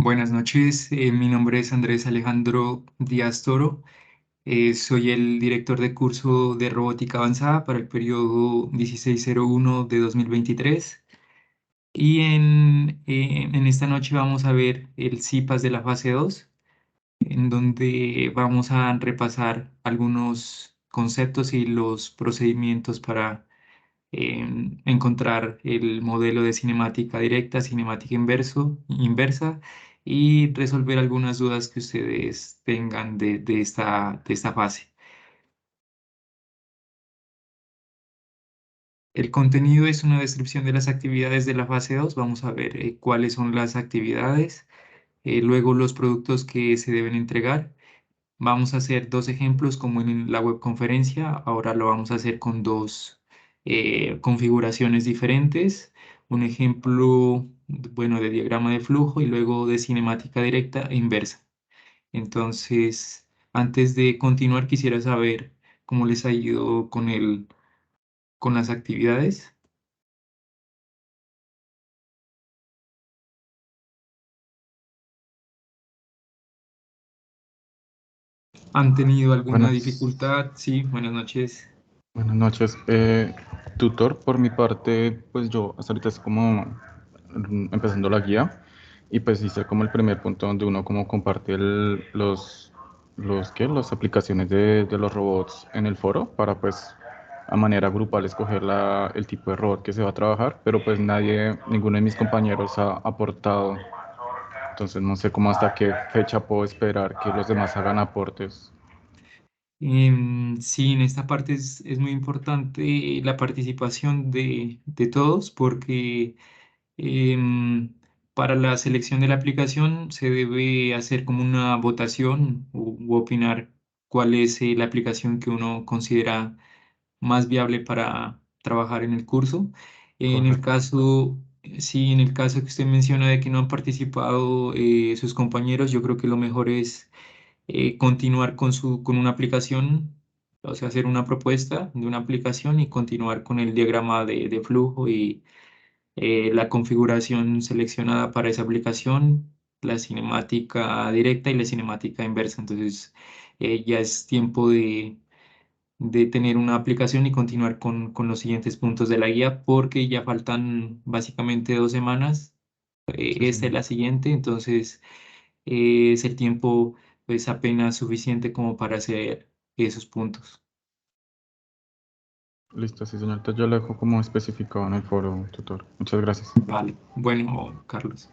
Buenas noches, mi nombre es Andrés Alejandro Díaz Toro, soy el director de curso de robótica avanzada para el periodo 1601 de 2023 y en esta noche vamos a ver el CIPAS de la fase 2, en donde vamos a repasar algunos conceptos y los procedimientos para encontrar el modelo de cinemática directa, cinemática inversa y resolver algunas dudas que ustedes tengan de esta fase. El contenido es una descripción de las actividades de la fase 2. Vamos a ver cuáles son las actividades, luego los productos que se deben entregar. Vamos a hacer dos ejemplos como en la webconferencia. Ahora lo vamos a hacer con dos configuraciones diferentes. Un ejemplo, bueno, de diagrama de flujo y luego de cinemática directa e inversa. Entonces, antes de continuar, quisiera saber cómo les ha ido con las actividades. ¿Han tenido alguna Buenas, dificultad? Sí, buenas noches. buenas noches. Tutor, por mi parte, pues yo hasta ahorita estoy como empezando la guía y pues hice como el primer punto donde uno como comparte las aplicaciones de los robots en el foro para pues a manera grupal escoger el tipo de robot que se va a trabajar, pero pues ninguno de mis compañeros ha aportado, entonces no sé cómo hasta qué fecha puedo esperar que los demás hagan aportes. Sí, en esta parte es muy importante la participación de todos porque em, para la selección de la aplicación se debe hacer como una votación u opinar cuál es la aplicación que uno considera más viable para trabajar en el curso. En el Correcto. caso, sí, en el caso que usted menciona de que no han participado sus compañeros, yo creo que lo mejor es continuar con una aplicación, o sea, hacer una propuesta de una aplicación y continuar con el diagrama de flujo y la configuración seleccionada para esa aplicación, la cinemática directa y la cinemática inversa. Entonces, ya es tiempo de tener una aplicación y continuar con los siguientes puntos de la guía porque ya faltan básicamente 2 semanas. Sí, Esta es señor. la siguiente, entonces es el tiempo pues apenas suficiente como para hacer esos puntos. Listo, sí, señor. Entonces yo lo dejo como especificado en el foro, tutor. Muchas gracias. Vale, bueno, Carlos.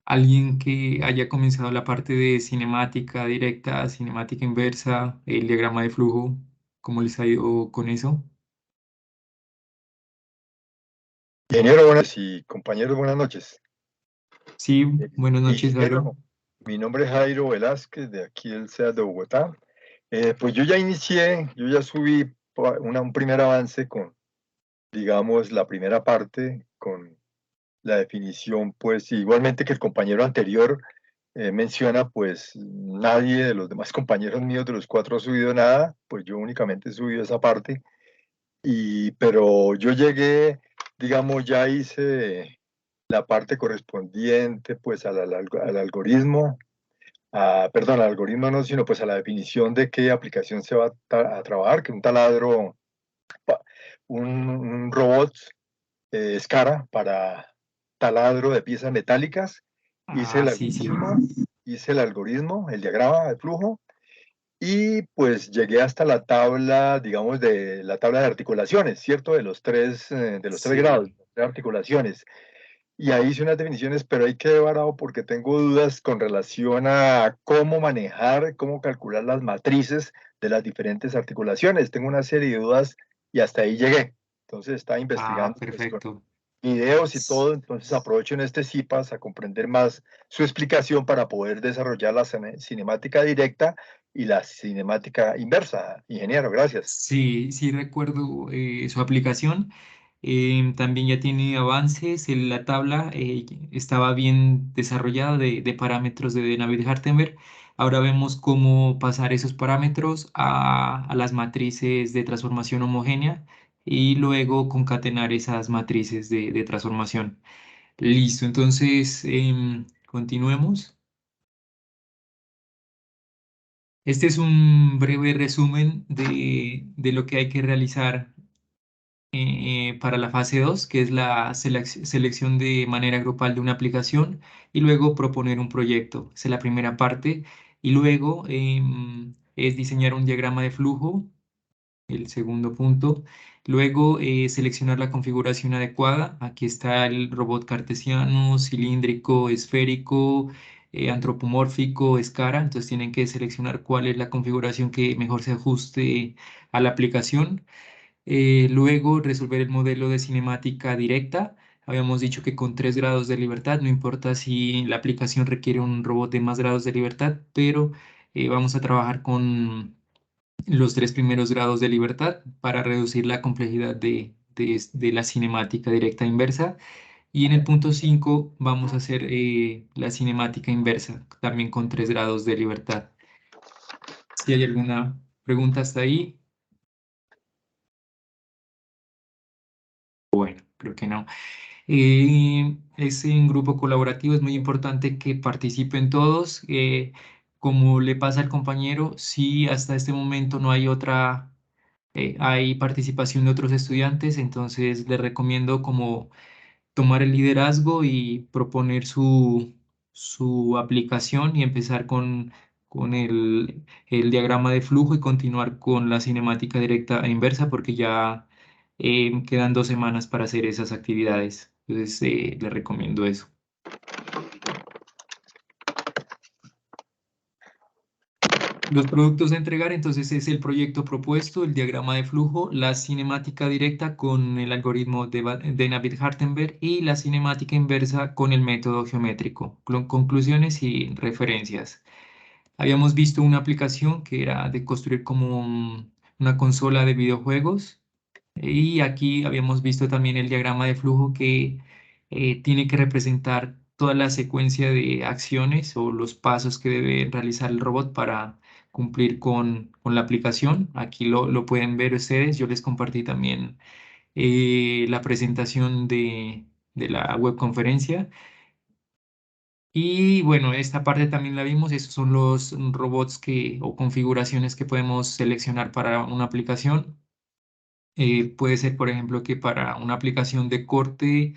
Alguien que haya comenzado la parte de cinemática directa, cinemática inversa, el diagrama de flujo, ¿cómo les ha ido con eso? Ingeniero, buenas y compañeros, buenas noches. Sí, buenas noches, Jairo. Ingeniero, mi nombre es Jairo Velázquez, de aquí del CEA de Bogotá. Pues yo ya inicié, yo ya subí un primer avance con, digamos, la primera parte, con la definición, pues igualmente que el compañero anterior menciona, pues nadie de los demás compañeros míos de los cuatro ha subido nada, pues yo únicamente he subido esa parte. Pero yo llegué, digamos, ya hice la parte correspondiente pues al algoritmo, perdón, al algoritmo no, sino pues a la definición de qué aplicación se va a trabajar, que un taladro, pa- un robot SCARA para taladro de piezas metálicas. Hice Ah, el sí, sí. algoritmo, hice el algoritmo, el diagrama de flujo, y pues llegué hasta la tabla, digamos, de la tabla de articulaciones, ¿cierto? De los tres grados, Sí. de articulaciones. Y ahí hice unas definiciones, pero ahí quedé varado porque tengo dudas con relación a cómo manejar, cómo calcular las matrices de las diferentes articulaciones. Tengo una serie de dudas y hasta ahí llegué. Entonces estaba Ah, investigando pues, con perfecto. videos y todo, entonces aprovecho en este CIPAS a comprender más su explicación para poder desarrollar la cinemática directa y la cinemática inversa. Ingeniero, gracias. Sí, sí recuerdo su aplicación. También ya tiene avances. La tabla estaba bien desarrollada de parámetros de Navier-Hartenberg. Ahora vemos cómo pasar esos parámetros a las matrices de transformación homogénea y luego concatenar esas matrices de transformación. Listo, entonces continuemos. Este es un breve resumen de lo que hay que realizar para la fase 2, que es la selección de manera grupal de una aplicación y luego proponer un proyecto. Esa es la primera parte. Y luego es diseñar un diagrama de flujo, el segundo punto. Luego seleccionar la configuración adecuada. Aquí está el robot cartesiano, cilíndrico, esférico, antropomórfico, escara. Entonces tienen que seleccionar cuál es la configuración que mejor se ajuste a la aplicación. Luego, resolver el modelo de cinemática directa. Habíamos dicho que con 3 grados de libertad, no importa si la aplicación requiere un robot de más grados de libertad, pero vamos a trabajar con los 3 primeros grados de libertad para reducir la complejidad de la cinemática directa inversa. Y en el punto 5 vamos a hacer la cinemática inversa, también con 3 grados de libertad. Si hay alguna pregunta hasta ahí, bueno, creo que no. Es un grupo colaborativo, es muy importante que participen todos. Como le pasa al compañero, si hasta este momento no hay hay participación de otros estudiantes, entonces les recomiendo como tomar el liderazgo y proponer su aplicación y empezar con el diagrama de flujo y continuar con la cinemática directa e inversa porque ya quedan 2 semanas para hacer esas actividades. Entonces, les recomiendo eso. Los productos a entregar, entonces, es el proyecto propuesto, el diagrama de flujo, la cinemática directa con el algoritmo de Navier-Hartenberg y la cinemática inversa con el método geométrico. Conclusiones y referencias. Habíamos visto una aplicación que era de construir como una consola de videojuegos y aquí habíamos visto también el diagrama de flujo que tiene que representar toda la secuencia de acciones o los pasos que debe realizar el robot para cumplir con la aplicación. Aquí lo pueden ver ustedes. Yo les compartí también la presentación de la webconferencia. Y bueno, esta parte también la vimos. Estos son los robots o configuraciones que podemos seleccionar para una aplicación. Puede ser, por ejemplo, que para una aplicación de corte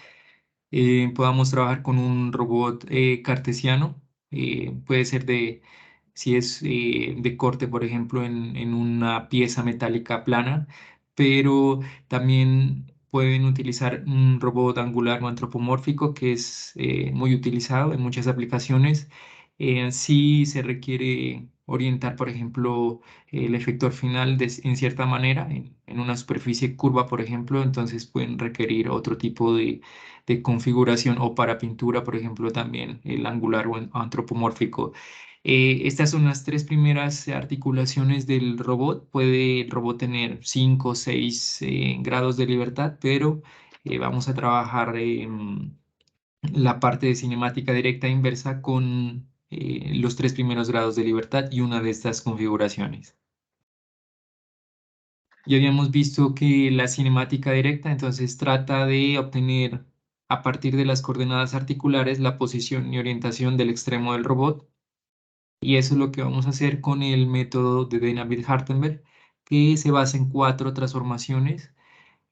podamos trabajar con un robot cartesiano. Puede ser si es de corte, por ejemplo, en una pieza metálica plana, pero también pueden utilizar un robot angular o antropomórfico que es muy utilizado en muchas aplicaciones. Si se requiere orientar, por ejemplo, el efector final en cierta manera, en una superficie curva, por ejemplo, entonces pueden requerir otro tipo de configuración o para pintura, por ejemplo, también el angular o antropomórfico. Estas son las 3 primeras articulaciones del robot. Puede el robot tener 5 o 6 grados de libertad, pero vamos a trabajar la parte de cinemática directa e inversa con los 3 primeros grados de libertad y una de estas configuraciones. Ya habíamos visto que la cinemática directa entonces trata de obtener a partir de las coordenadas articulares la posición y orientación del extremo del robot. Y eso es lo que vamos a hacer con el método de David-Hartenberg, que se basa en 4 transformaciones.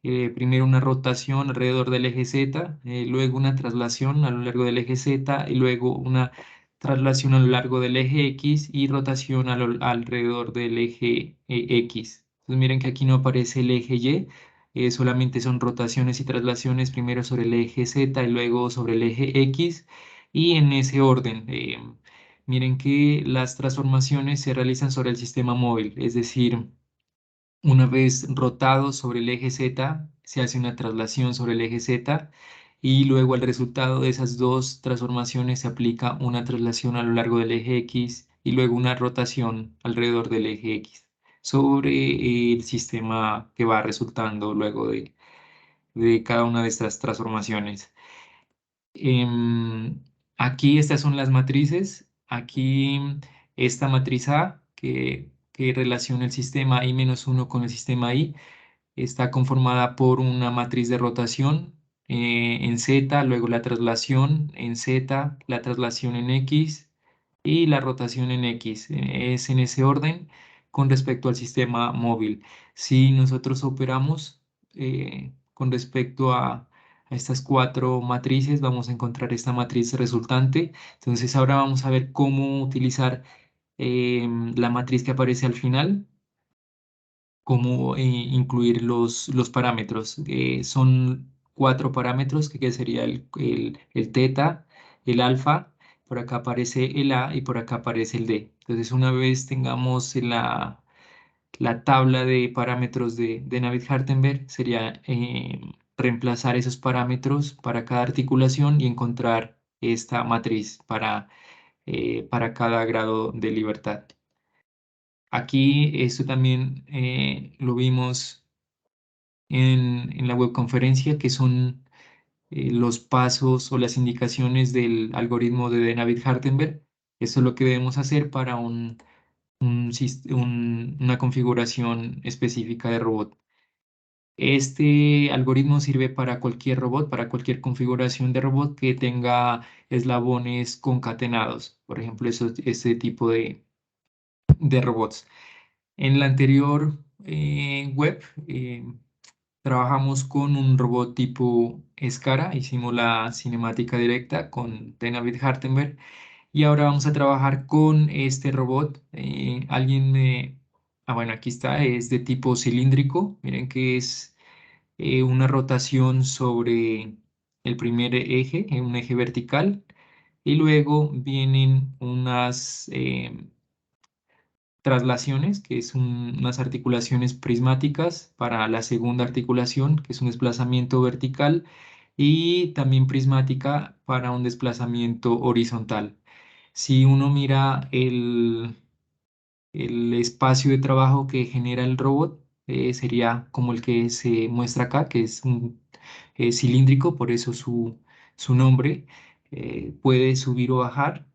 Primero una rotación alrededor del eje Z, luego una traslación a lo largo del eje Z y luego una traslación a lo largo del eje X y rotación alrededor del eje X. Entonces miren que aquí no aparece el eje Y, solamente son rotaciones y traslaciones primero sobre el eje Z y luego sobre el eje X y en ese orden. Miren que las transformaciones se realizan sobre el sistema móvil, es decir, una vez rotado sobre el eje Z, se hace una traslación sobre el eje Z y luego al resultado de esas 2 transformaciones se aplica una traslación a lo largo del eje X y luego una rotación alrededor del eje X sobre el sistema que va resultando luego de cada una de estas transformaciones. Em, Aquí estas son las matrices. Aquí esta matriz A que relaciona el sistema I-1 con el sistema I está conformada por una matriz de rotación en Z, luego la traslación en Z, la traslación en X y la rotación en X. Es en ese orden con respecto al sistema móvil. Si nosotros operamos con respecto a estas cuatro matrices, vamos a encontrar esta matriz resultante. Entonces ahora vamos a ver cómo utilizar la matriz que aparece al final, cómo incluir los parámetros. Son cuatro parámetros, que sería el teta, el alfa, por acá aparece el A y por acá aparece el D. Entonces, una vez tengamos la tabla de parámetros de Navier-Hartenberg, sería reemplazar esos parámetros para cada articulación y encontrar esta matriz para cada grado de libertad. Aquí esto también lo vimos en la webconferencia, que son los pasos o las indicaciones del algoritmo de Navier-Hartenberg. Eso es lo que debemos hacer para una configuración específica de robot. Este algoritmo sirve para cualquier robot, para cualquier configuración de robot que tenga eslabones concatenados, por ejemplo, este tipo de robots. En la anterior web trabajamos con un robot tipo Escara, hicimos la cinemática directa con David Hartenberg y ahora vamos a trabajar con este robot. Bueno, aquí está, es de tipo cilíndrico. Miren que es una rotación sobre el primer eje, un eje vertical, y luego vienen unas traslaciones, que es unas articulaciones prismáticas para la segunda articulación, que es un desplazamiento vertical, y también prismática para un desplazamiento horizontal. Si uno mira el espacio de trabajo que genera el robot, sería como el que se muestra acá, que es un cilíndrico, por eso su nombre. Puede subir o bajar,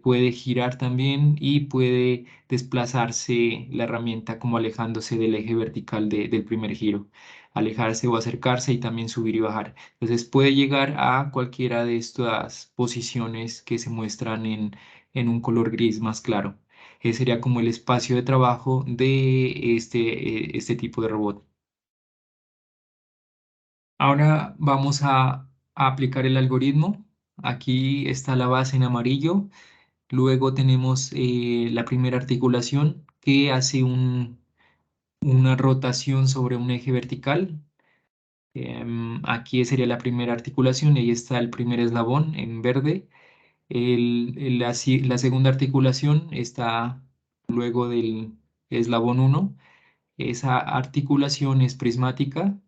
puede girar también y puede desplazarse la herramienta como alejándose del eje vertical del primer giro, alejarse o acercarse y también subir y bajar. Entonces puede llegar a cualquiera de estas posiciones que se muestran en un color gris más claro. Sería como el espacio de trabajo de este tipo de robot. Ahora vamos a aplicar el algoritmo. Aquí está la base en amarillo. Luego tenemos la primera articulación que hace una rotación sobre un eje vertical. Aquí sería la primera articulación y ahí está el primer eslabón en verde. La segunda articulación está luego del eslabón 1. Esa articulación es prismática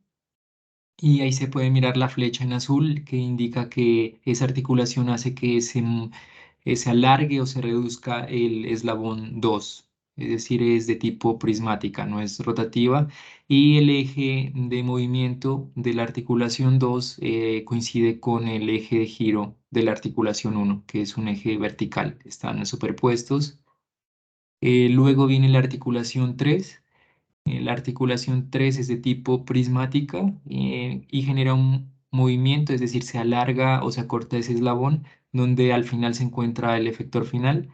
y ahí se puede mirar la flecha en azul que indica que esa articulación hace que se alargue o se reduzca el eslabón 2. Es decir, es de tipo prismática, no es rotativa. Y el eje de movimiento de la articulación 2 coincide con el eje de giro de la articulación 1, que es un eje vertical. Están superpuestos. Luego viene la articulación 3. La articulación 3 es de tipo prismática y genera un movimiento, es decir, se alarga o se acorta ese eslabón donde al final se encuentra el efector final.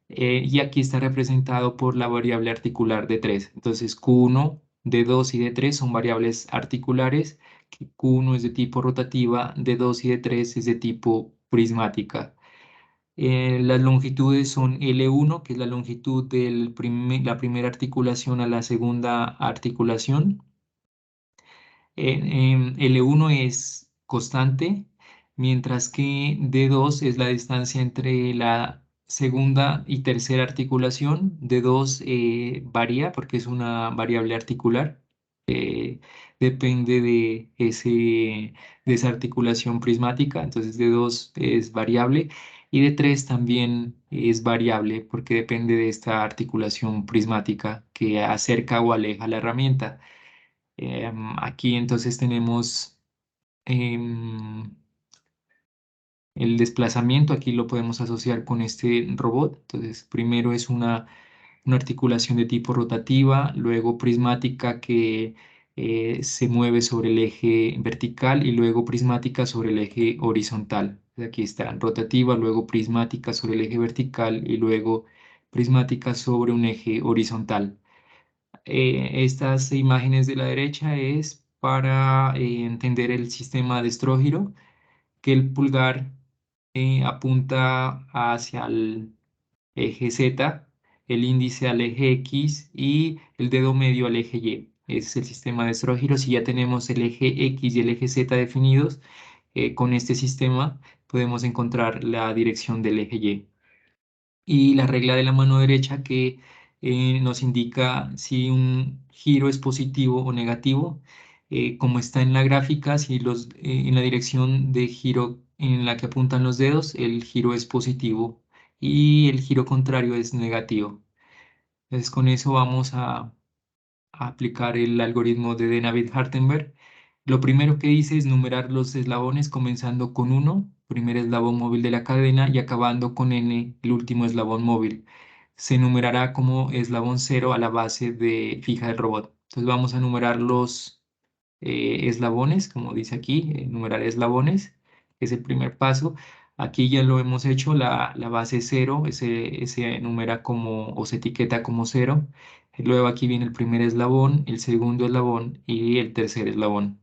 Y aquí está representado por la variable articular de 3. Entonces Q1, D2 y D3 son variables articulares, que Q1 es de tipo rotativa, D2 y D3 es de tipo prismática. Las longitudes son L1, que es la longitud de la primera articulación a la segunda articulación. L1 es constante, mientras que D2 es la distancia entre la segunda y tercera articulación. D2 varía porque es una variable articular. Depende de esa articulación prismática, entonces D2 es variable y D3 también es variable porque depende de esta articulación prismática que acerca o aleja la herramienta. Aquí entonces tenemos em, el desplazamiento, aquí lo podemos asociar con este robot. Entonces, primero es una articulación de tipo rotativa, luego prismática que se mueve sobre el eje vertical y luego prismática sobre el eje horizontal. Aquí está rotativa, luego prismática sobre el eje vertical y luego prismática sobre un eje horizontal. Estas imágenes de la derecha es para entender el sistema de estrógiro, que el pulgar apunta hacia el eje Z, el índice al eje X y el dedo medio al eje Y. Ese es el sistema de estrógiro. Si ya tenemos el eje X y el eje Z definidos, con este sistema podemos encontrar la dirección del eje Y. Y la regla de la mano derecha que nos indica si un giro es positivo o negativo. Como está en la gráfica, si en la dirección de giro en la que apuntan los dedos, el giro es positivo y el giro contrario es negativo. Entonces con eso vamos a aplicar el algoritmo de Navier-Hartenberg. Lo primero que dice es numerar los eslabones comenzando con 1, primer eslabón móvil de la cadena, y acabando con n, el último eslabón móvil. Se numerará como eslabón 0 a la base de fija del robot. Entonces vamos a numerar los eslabones, como dice aquí, numerar eslabones, es el primer paso. Aquí ya lo hemos hecho, la base 0 se numera como o se etiqueta como 0. Luego aquí viene el primer eslabón, el segundo eslabón y el tercer eslabón.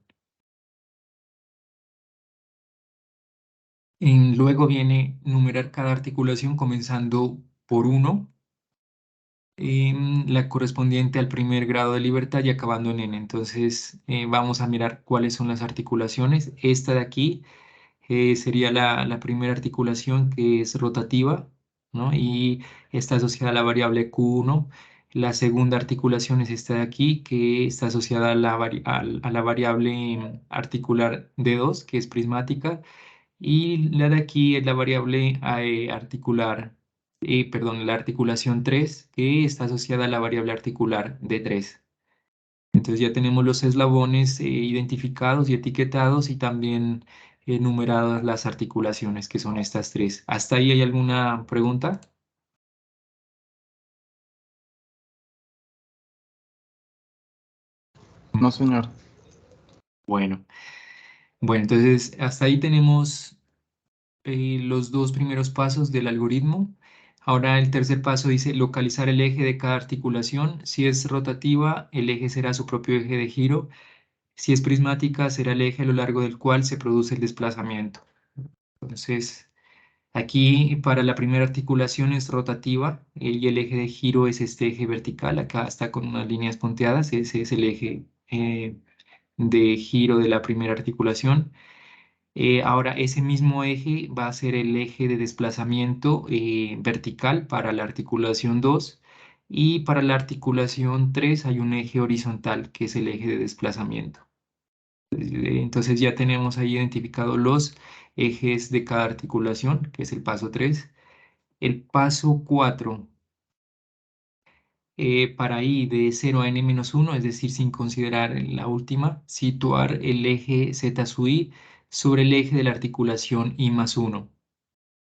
Luego viene numerar cada articulación comenzando por 1, la correspondiente al primer grado de libertad y acabando en n. Entonces vamos a mirar cuáles son las articulaciones. Esta de aquí sería la primera articulación, que es rotativa, ¿no? Y está asociada a la variable Q1. La segunda articulación es esta de aquí, que está asociada a la variable articular D2, que es prismática. Y la de aquí es la variable perdón, la articulación 3, que está asociada a la variable articular D3. Entonces ya tenemos los eslabones identificados y etiquetados y también numeradas las articulaciones, que son estas tres. ¿Hasta ahí hay alguna pregunta? No, señor. Bueno, bueno, entonces hasta ahí tenemos los dos primeros pasos del algoritmo. Ahora el tercer paso dice localizar el eje de cada articulación. Si es rotativa, el eje será su propio eje de giro. Si es prismática, será el eje a lo largo del cual se produce el desplazamiento. Entonces, aquí para la primera articulación es rotativa y el eje de giro es este eje vertical. Acá está con unas líneas punteadas. Ese es el eje de giro de la primera articulación. Ahora ese mismo eje va a ser el eje de desplazamiento vertical para la articulación 2 y para la articulación 3 hay un eje horizontal que es el eje de desplazamiento. Entonces ya tenemos ahí identificados los ejes de cada articulación, que es el paso 3. El paso 4, para ir de 0 a n-1, es decir, sin considerar la última, situar el eje z sub i sobre el eje de la articulación i más 1.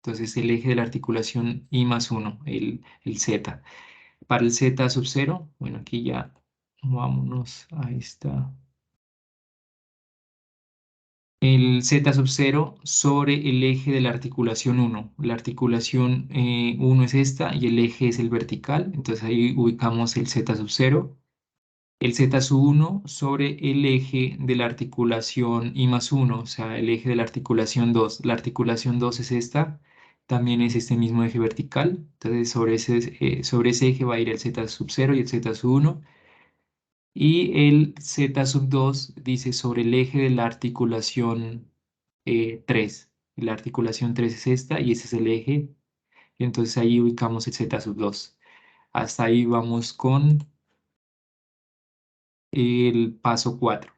Entonces el eje de la articulación i más 1, el z. Para el z sub 0, bueno, aquí ya vámonos, ahí está. El z sub 0 sobre el eje de la articulación 1. La articulación 1 es esta y el eje es el vertical, entonces ahí ubicamos el z sub 0. El z sub 1 sobre el eje de la articulación i más 1, o sea, el eje de la articulación 2. La articulación 2 es esta, también es este mismo eje vertical, entonces sobre ese eje va a ir el z sub 0 y el z sub 1. Y el z sub 2 dice sobre el eje de la articulación 3. La articulación 3 es esta y ese es el eje. Y entonces ahí ubicamos el z sub 2. Hasta ahí vamos con el paso 4.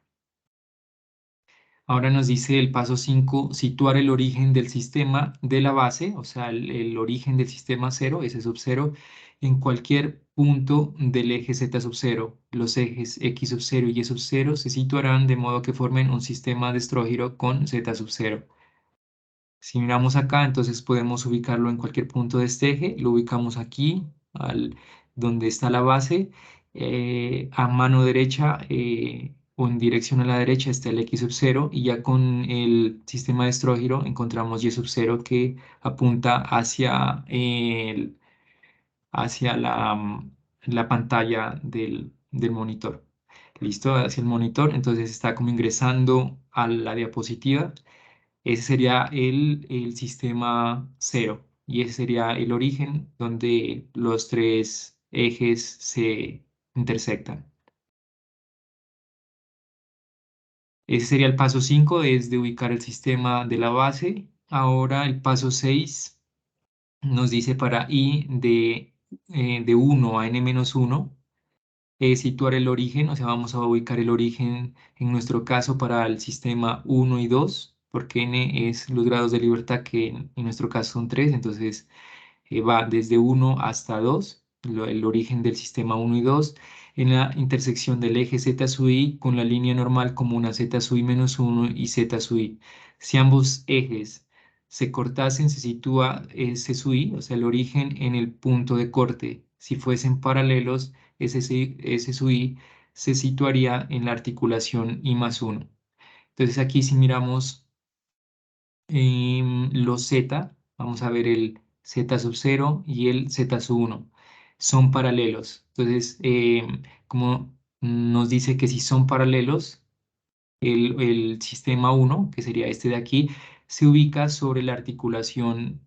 Ahora nos dice el paso 5, situar el origen del sistema de la base, o sea, el origen del sistema 0, S sub 0, en cualquier punto del eje Z sub 0. Los ejes X sub 0 y Y sub 0 se situarán de modo que formen un sistema de estrógiro con Z sub 0. Si miramos acá, entonces podemos ubicarlo en cualquier punto de este eje. Lo ubicamos aquí, donde está la base. A mano derecha o en dirección a la derecha está el x sub 0 y ya con el sistema de estrógiro encontramos y sub 0 que apunta hacia la pantalla del monitor. ¿Listo? Hacia el monitor, entonces está como ingresando a la diapositiva. Ese sería el sistema 0 y ese sería el origen donde los tres ejes se intersectan. Ese sería el paso 5, es de ubicar el sistema de la base. Ahora el paso 6 nos dice para i de 1 a n-1, situar el origen, o sea, vamos a ubicar el origen en nuestro caso para el sistema 1 y 2, porque n es los grados de libertad que en nuestro caso son 3, entonces va desde 1 hasta 2, el origen del sistema 1 y 2, en la intersección del eje z sub i con la línea normal como una z sub i menos 1 y z sub i. Si ambos ejes se cortasen, se sitúa ese sub i, o sea, el origen en el punto de corte. Si fuesen paralelos, ese sub i se situaría en la articulación i más 1. Entonces aquí si miramos los Z, vamos a ver el Z sub 0 y el Z sub 1, son paralelos. Entonces, como nos dice que si son paralelos, el sistema 1, que sería este de aquí, se ubica sobre la articulación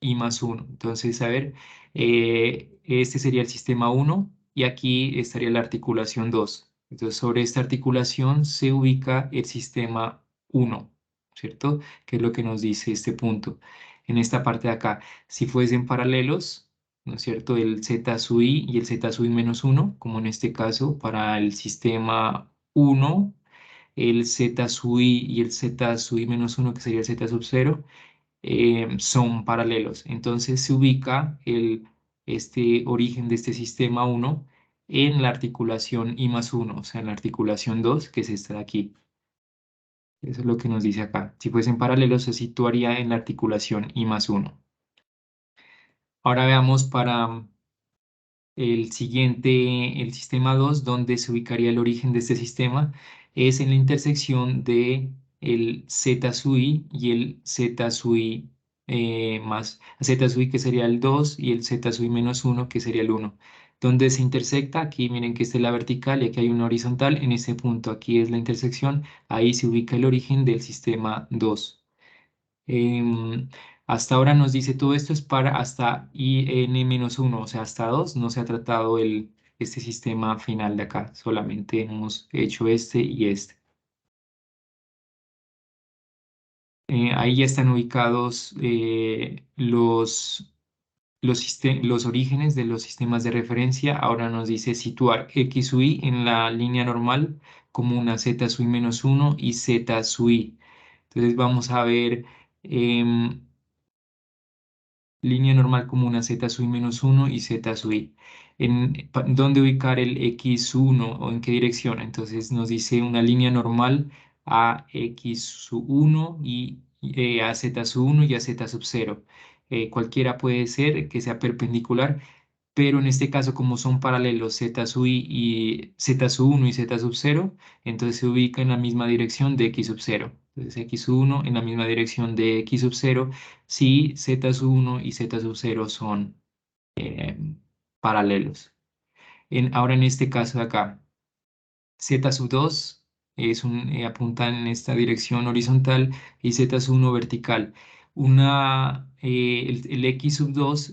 I más 1. Entonces, a ver, este sería el sistema 1 y aquí estaría la articulación 2. Entonces, sobre esta articulación se ubica el sistema 1, ¿cierto? Que es lo que nos dice este punto. En esta parte de acá, si fuesen paralelos, ¿no es cierto? El Z sub i y el Z sub i menos 1, como en este caso, para el sistema 1 el z sub i y el z sub i menos 1, que sería el z sub 0, son paralelos. Entonces se ubica este origen de este sistema 1 en la articulación i más 1, o sea, en la articulación 2, que es esta de aquí. Eso es lo que nos dice acá. Si fuesen paralelos, se situaría en la articulación i más 1. Ahora veamos para el siguiente, el sistema 2, donde se ubicaría el origen de este sistema, es en la intersección de el Z sub i y el Z sub i más Z sub i que sería el 2 y el Z sub i menos 1 que sería el 1. Donde se intersecta, aquí miren que esta es la vertical y aquí hay una horizontal, en este punto aquí es la intersección, ahí se ubica el origen del sistema 2. Em, Hasta ahora nos dice todo esto es para hasta IN-1, o sea, hasta 2 no se ha tratado este sistema final de acá, solamente hemos hecho este y este. Ahí ya están ubicados los orígenes de los sistemas de referencia. Ahora nos dice situar X sub i en la línea normal como una Z sub i menos 1 y Z sub i. Entonces vamos a ver línea normal como una z sub i menos 1 y z sub i. ¿Dónde ubicar el x1 o en qué dirección? Entonces nos dice una línea normal a x sub 1 y a z sub 1 y a z sub 0. Cualquiera puede ser que sea perpendicular, pero en este caso como son paralelos z sub i y z sub 1 y z sub 0, entonces se ubica en la misma dirección de x sub 0. Entonces x sub 1 en la misma dirección de x sub 0 si z sub 1 y z sub 0 son eh, paralelos. Ahora en este caso de acá, Z sub 2 apunta en esta dirección horizontal y Z sub 1 vertical. El X sub 2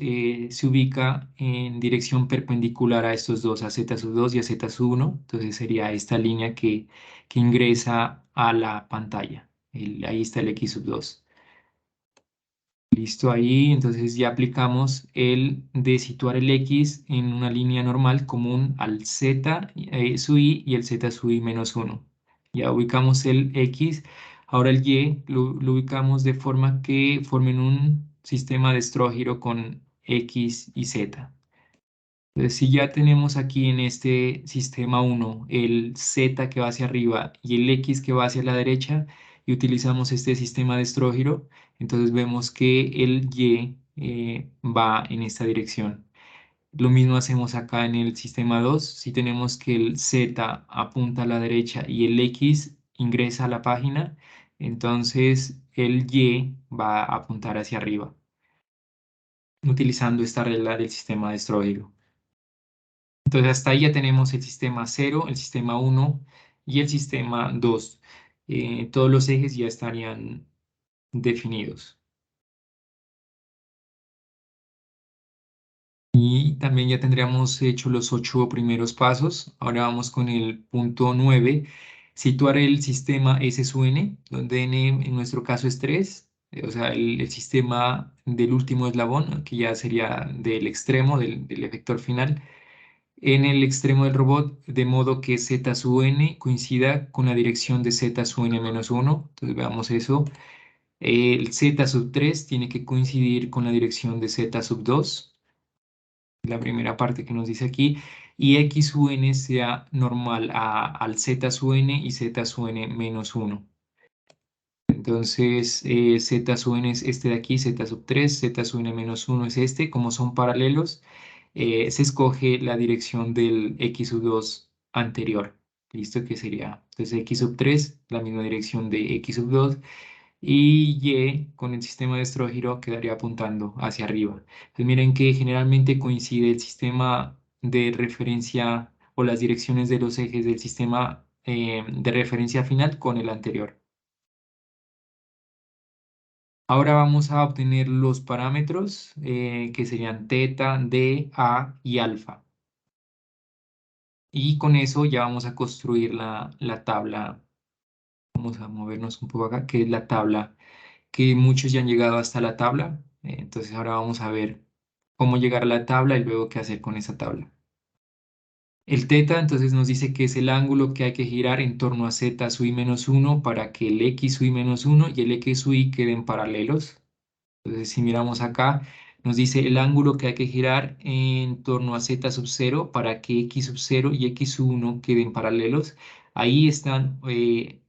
se ubica en dirección perpendicular a estos dos, a Z sub 2 y a Z sub 1. Entonces sería esta línea que ingresa a la pantalla. Ahí está el X sub 2. Listo ahí, entonces ya aplicamos el de situar el X en una línea normal común al Z sub i y el Z sub i menos 1. Ya ubicamos el X, ahora el Y lo ubicamos de forma que formen un sistema de estrógiro con X y Z. Entonces, si ya tenemos aquí en este sistema 1 el Z que va hacia arriba y el X que va hacia la derecha y utilizamos este sistema de estrógiro, entonces vemos que el Y va en esta dirección. Lo mismo hacemos acá en el sistema 2. Si tenemos que el Z apunta a la derecha y el X ingresa a la página, entonces el Y va a apuntar hacia arriba, utilizando esta regla del sistema de Stroviro. Entonces hasta ahí ya tenemos el sistema 0, el sistema 1 y el sistema 2. Todos los ejes ya estarían definidos. Y también ya tendríamos hecho los 8 primeros pasos. Ahora vamos con el punto 9. Situar el sistema S sub n, donde n en nuestro caso es 3, o sea, el sistema del último eslabón, que ya sería del extremo, del efector final, en el extremo del robot, de modo que z sub n coincida con la dirección de z sub n menos 1. Entonces veamos eso. El z sub 3 tiene que coincidir con la dirección de z sub 2, la primera parte que nos dice aquí, y x sub n sea normal al z sub n y z sub n menos 1. Entonces, z sub n es este de aquí, z sub 3, z sub n menos 1 es este. Como son paralelos, se escoge la dirección del x sub 2 anterior. ¿Listo? Que sería, entonces, x sub 3, la misma dirección de x sub 2, y Y con el sistema de estrogiro quedaría apuntando hacia arriba. Entonces miren que generalmente coincide el sistema de referencia o las direcciones de los ejes del sistema de referencia final con el anterior. Ahora vamos a obtener los parámetros que serían teta, d, a y alfa. Y con eso ya vamos a construir la tabla. Vamos a movernos un poco acá, que es la tabla que muchos ya han llegado hasta la tabla. Entonces ahora vamos a ver cómo llegar a la tabla y luego qué hacer con esa tabla. El teta entonces nos dice que es el ángulo que hay que girar en torno a z sub i menos 1 para que el x sub i menos 1 y el x sub i queden paralelos. Entonces, si miramos acá, nos dice el ángulo que hay que girar en torno a z sub 0 para que x sub 0 y x sub 1 queden paralelos. Ahí están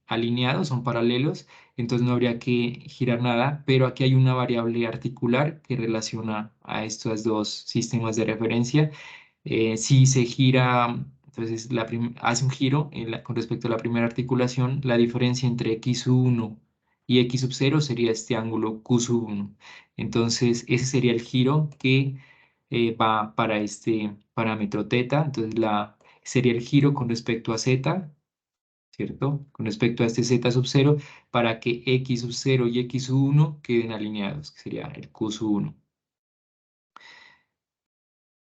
alineados, son paralelos, entonces no habría que girar nada, pero aquí hay una variable articular que relaciona a estos dos sistemas de referencia. Si se gira, entonces hace un giro con respecto a la primera articulación, la diferencia entre x sub 1 y x sub 0 sería este ángulo q sub 1. Entonces, ese sería el giro que va para este parámetro teta. Entonces, sería el giro con respecto a z, ¿cierto? Con respecto a este z sub 0 para que x sub 0 y x sub 1 queden alineados, que sería el q sub 1.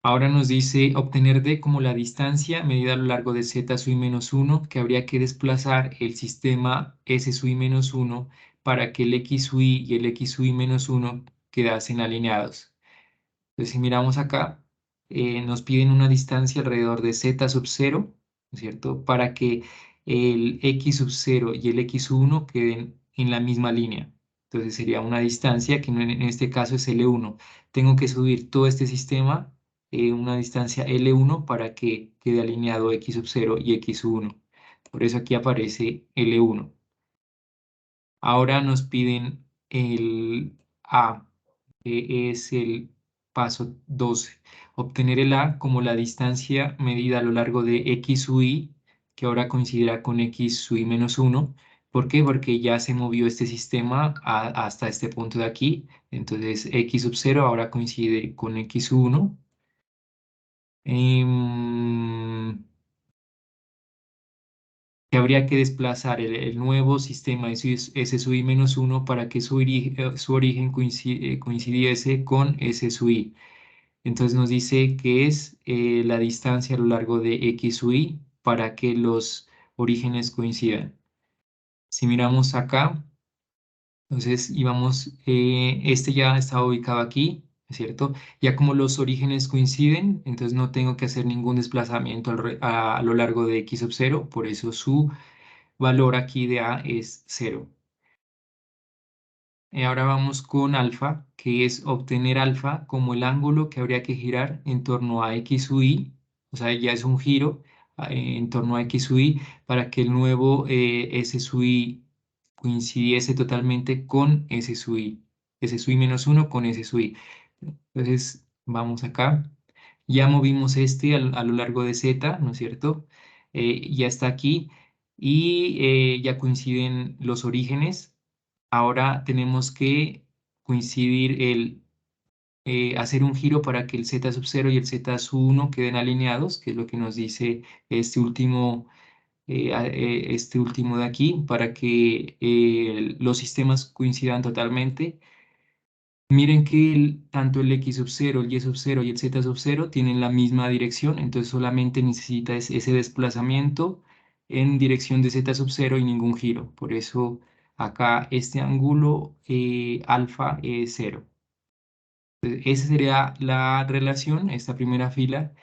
Ahora nos dice obtener d como la distancia medida a lo largo de z sub i menos 1, que habría que desplazar el sistema s sub i menos 1 para que el x sub i y el x sub i menos 1 quedasen alineados. Entonces, si miramos acá, nos piden una distancia alrededor de z sub 0, ¿no es cierto? Para que el x sub 0 y el x sub 1 queden en la misma línea. Entonces sería una distancia que en este caso es L1. Tengo que subir todo este sistema, una distancia L1 para que quede alineado x sub 0 y x sub 1. Por eso aquí aparece L1. Ahora nos piden el A, que es el paso 12. Obtener el A como la distancia medida a lo largo de x sub i, que ahora coincidirá con x sub i menos 1. ¿Por qué? Porque ya se movió este sistema hasta este punto de aquí. Entonces x sub 0 ahora coincide con x sub 1. Que habría que desplazar el nuevo sistema S sub i menos 1 para que su origen coincidiese con S sub i. Entonces nos dice que es la distancia a lo largo de X sub i para que los orígenes coincidan. Si miramos acá, entonces íbamos, este ya está ubicado aquí, ¿es cierto? Ya como los orígenes coinciden, entonces no tengo que hacer ningún desplazamiento a lo largo de X sub 0, por eso su valor aquí de A es 0. Ahora vamos con alfa, que es obtener alfa como el ángulo que habría que girar en torno a x sub i, o sea, ya es un giro en torno a x sub i para que el nuevo s sub i coincidiese totalmente con s sub i menos 1 con s sub i. Entonces, vamos acá. Ya movimos este a lo largo de Z, ¿no es cierto? Ya está aquí y ya coinciden los orígenes. Ahora tenemos que coincidir hacer un giro para que el Z sub 0 y el Z sub 1 queden alineados, que es lo que nos dice este último, este último de aquí, para que los sistemas coincidan totalmente. Miren que tanto el X sub 0, el Y sub 0 y el Z sub 0 tienen la misma dirección, entonces solamente necesita ese desplazamiento en dirección de Z sub 0 y ningún giro. Por eso acá este ángulo alfa es 0. Esa sería la relación, esta primera fila,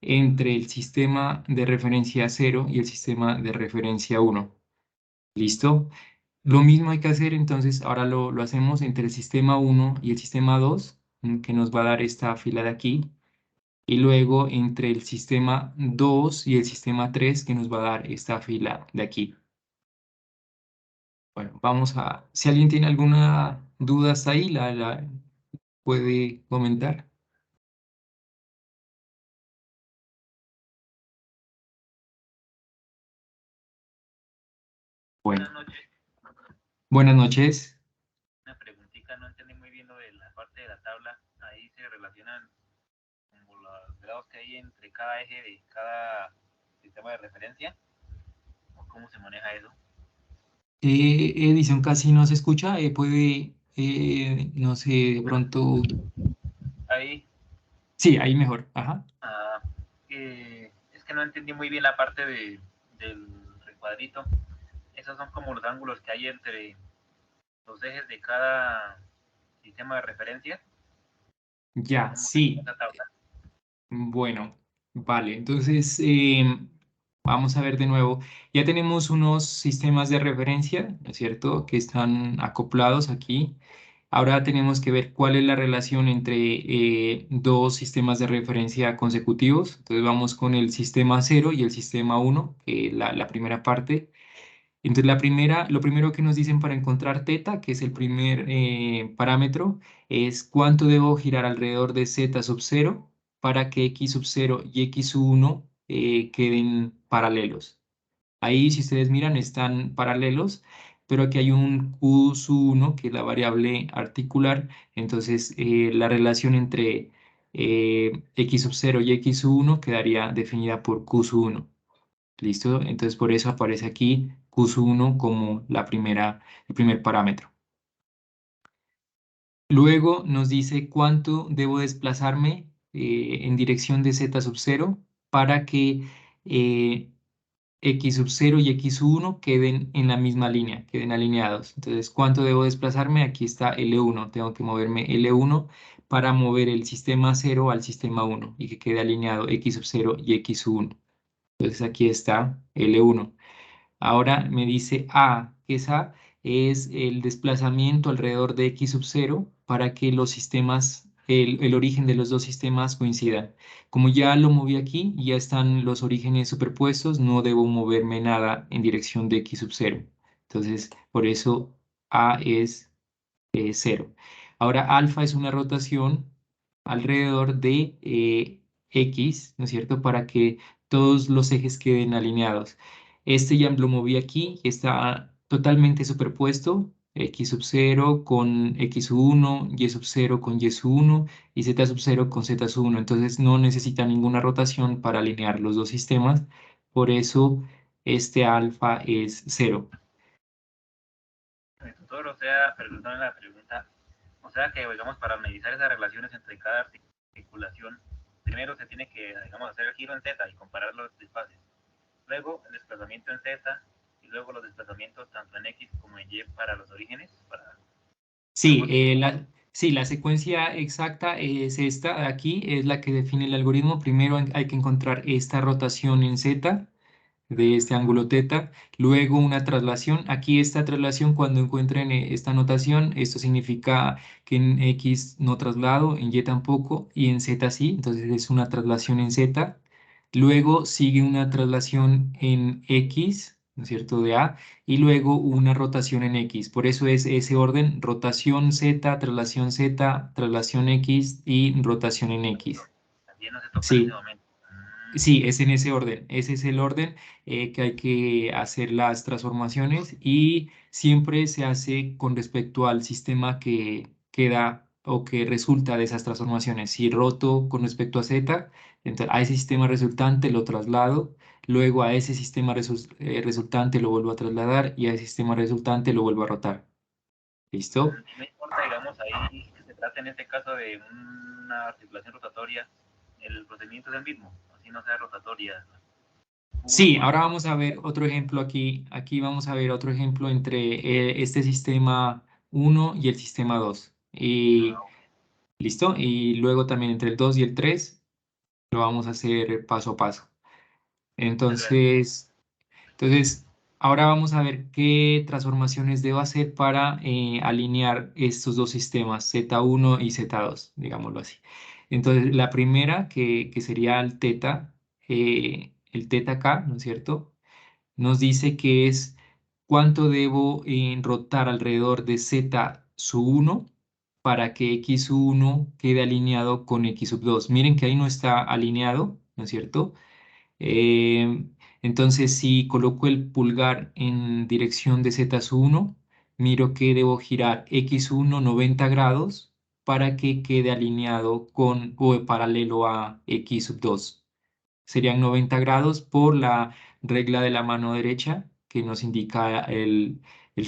entre el sistema de referencia 0 y el sistema de referencia 1. ¿Listo? Lo mismo hay que hacer, entonces ahora lo hacemos entre el sistema 1 y el sistema 2, que nos va a dar esta fila de aquí, y luego entre el sistema 2 y el sistema 3, que nos va a dar esta fila de aquí. Bueno, vamos a... Si alguien tiene alguna duda hasta ahí, la puede comentar. Bueno, Buenas noches. buenas noches. Una preguntita, no entendí muy bien lo de la parte de la tabla. Ahí se relacionan como los grados que hay entre cada eje de cada sistema de referencia. ¿O cómo se maneja eso? Edición casi no se escucha, puede, no sé, de pronto... Ahí, Sí, ahí mejor. Ajá. es que no entendí muy bien la parte del recuadrito. Esos son como los ángulos que hay entre los ejes de cada sistema de referencia. Ya, ¿Cómo se sí. esa tabla? Bueno, vale. Entonces, vamos a ver de nuevo. Ya tenemos unos sistemas de referencia, ¿no es cierto?, que están acoplados aquí. Ahora tenemos que ver cuál es la relación entre dos sistemas de referencia consecutivos. Entonces, vamos con el sistema 0 y el sistema 1, que es la primera parte. Entonces, lo primero que nos dicen para encontrar teta, que es el primer parámetro, es cuánto debo girar alrededor de z sub 0 para que x sub 0 y x sub 1 queden paralelos. Ahí, si ustedes miran, están paralelos, pero aquí hay un q sub 1, que es la variable articular. Entonces, la relación entre x sub 0 y x sub 1 quedaría definida por q sub 1. ¿Listo? Entonces por eso aparece aquí Q1 como el primer parámetro. Luego nos dice cuánto debo desplazarme en dirección de Z sub 0 para que eh, X sub 0 y X sub 1 queden en la misma línea, queden alineados. Entonces, ¿cuánto debo desplazarme? Aquí está L1. Tengo que moverme L1 para mover el sistema 0 al sistema 1 y que quede alineado X sub 0 y X sub 1. Entonces aquí está L1. Ahora me dice A, que es A, es el desplazamiento alrededor de X sub 0 para que los sistemas, el origen de los dos sistemas coincidan. Como ya lo moví aquí, ya están los orígenes superpuestos, no debo moverme nada en dirección de X sub 0. Entonces, por eso A es 0. Ahora, alfa es una rotación alrededor de X, ¿no es cierto? Para que todos los ejes queden alineados. Este ya lo moví aquí y está totalmente superpuesto. X sub 0 con X sub 1, Y sub 0 con Y sub 1 y Z sub 0 con Z sub 1. Entonces no necesita ninguna rotación para alinear los dos sistemas. Por eso este alfa es 0. El tutor, o sea, perdóname la pregunta, o sea que, digamos, para analizar esas relaciones entre cada articulación, primero se tiene que, digamos, hacer el giro en Z y comparar los espacios. Luego el desplazamiento en Z y luego los desplazamientos tanto en X como en Y para los orígenes, para, Sí, digamos, sí, la secuencia exacta es esta de aquí, es la que define el algoritmo. Primero hay que encontrar esta rotación en Z de este ángulo teta, luego una traslación. Aquí esta traslación, cuando encuentren esta notación, esto significa que en X no traslado, en Y tampoco y en Z sí, entonces es una traslación en Z. Luego sigue una traslación en X, ¿no es cierto?, de A, y luego una rotación en X. Por eso es ese orden: rotación Z, traslación X y rotación en X. También no se toca en ese Sí. momento. Sí, es en ese orden. Ese es el orden que hay que hacer las transformaciones y siempre se hace con respecto al sistema que queda o que resulta de esas transformaciones. Si roto con respecto a Z, entonces a ese sistema resultante lo traslado, luego a ese sistema resultante lo vuelvo a trasladar y a ese sistema resultante lo vuelvo a rotar. ¿Listo? Y no importa, digamos, ahí que se trata en este caso de una articulación rotatoria, el procedimiento es el mismo, así no sea rotatoria. Uno Sí, por ahora vamos a ver otro ejemplo aquí. Aquí vamos a ver otro ejemplo entre este sistema uno y el sistema 2. Y listo. Y luego también entre el 2 y el 3 lo vamos a hacer paso a paso. muchas gracias. Entonces, ahora vamos a ver qué transformaciones debo hacer para alinear estos dos sistemas, Z1 y Z2, digámoslo así. Entonces, la primera, que sería el teta acá, ¿no es cierto? Nos dice que es cuánto debo rotar alrededor de z sub 1 para que x sub 1 quede alineado con x sub 2. Miren que ahí no está alineado, ¿no es cierto? Eh, entonces, si coloco el pulgar en dirección de z sub 1, miro que debo girar x sub 1 90 grados para que quede alineado con o paralelo a x sub 2. Serían 90 grados por la regla de la mano derecha que nos indica el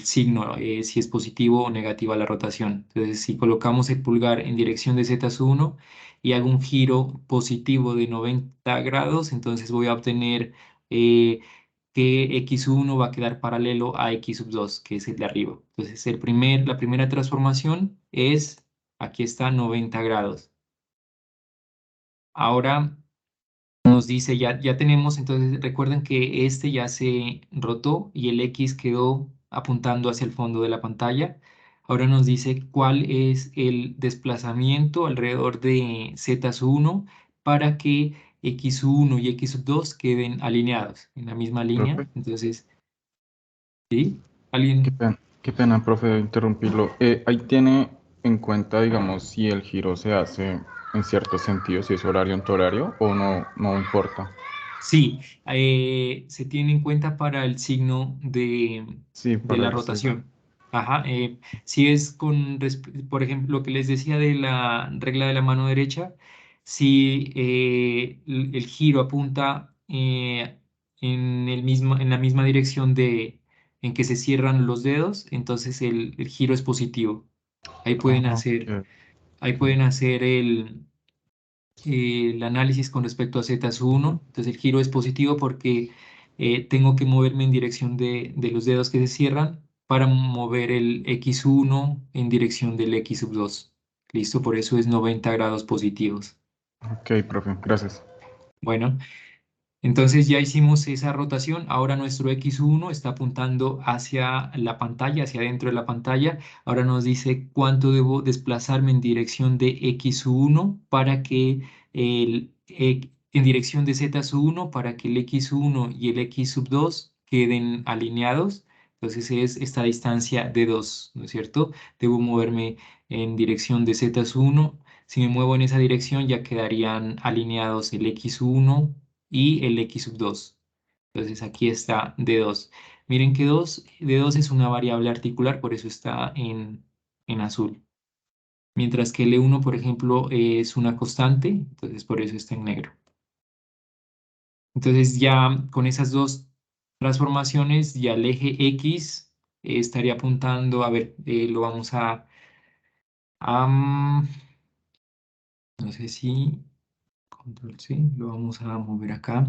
signo, si es positivo o negativa la rotación. Entonces, si colocamos el pulgar en dirección de Z1 y hago un giro positivo de 90 grados, entonces voy a obtener eh, que X1 va a quedar paralelo a X sub 2, que es el de arriba. Entonces, la primera transformación es, aquí está, 90 grados. Ahora nos dice, ya tenemos, entonces recuerden que este ya se rotó y el X quedó apuntando hacia el fondo de la pantalla. Ahora nos dice cuál es el desplazamiento alrededor de Z1 para que X1 y X2 queden alineados en la misma línea. Profe, Entonces, ¿sí? qué ¿Alguien? pena, qué pena, profe, interrumpirlo. Ahí tiene en cuenta, digamos, si el giro se hace en cierto sentido, si es horario antihorario o no, no importa. Sí, se tiene en cuenta para el signo Sí, de para la el sí. rotación. Ajá, si es por ejemplo, lo que les decía de la regla de la mano derecha, si el giro apunta en la misma dirección en que se cierran los dedos, entonces el giro es positivo. Ahí pueden Ah, hacer, ok. ahí pueden hacer el análisis con respecto a Z1. Entonces el giro es positivo porque tengo que moverme en dirección de los dedos que se cierran para mover el X1 en dirección del X sub 2. ¿Listo? Por eso es 90 grados positivos. Ok, profe, gracias. Bueno, entonces ya hicimos esa rotación. Ahora nuestro X1 está apuntando hacia la pantalla, hacia adentro de la pantalla. Ahora nos dice cuánto debo desplazarme en dirección de X1 para que en dirección de Z1 para que el X1 y el X sub 2 queden alineados. Entonces es esta distancia de 2, ¿no es cierto? Debo moverme en dirección de Z1. Si me muevo en esa dirección ya quedarían alineados el X1 y el X sub 2. Entonces aquí está D2. Miren que D2 es una variable articular, por eso está en azul. Mientras que L1, por ejemplo, es una constante, entonces por eso está en negro. Entonces ya con esas dos transformaciones, ya el eje X estaría apuntando, a ver, lo vamos a, no sé si, control C, lo vamos a mover acá.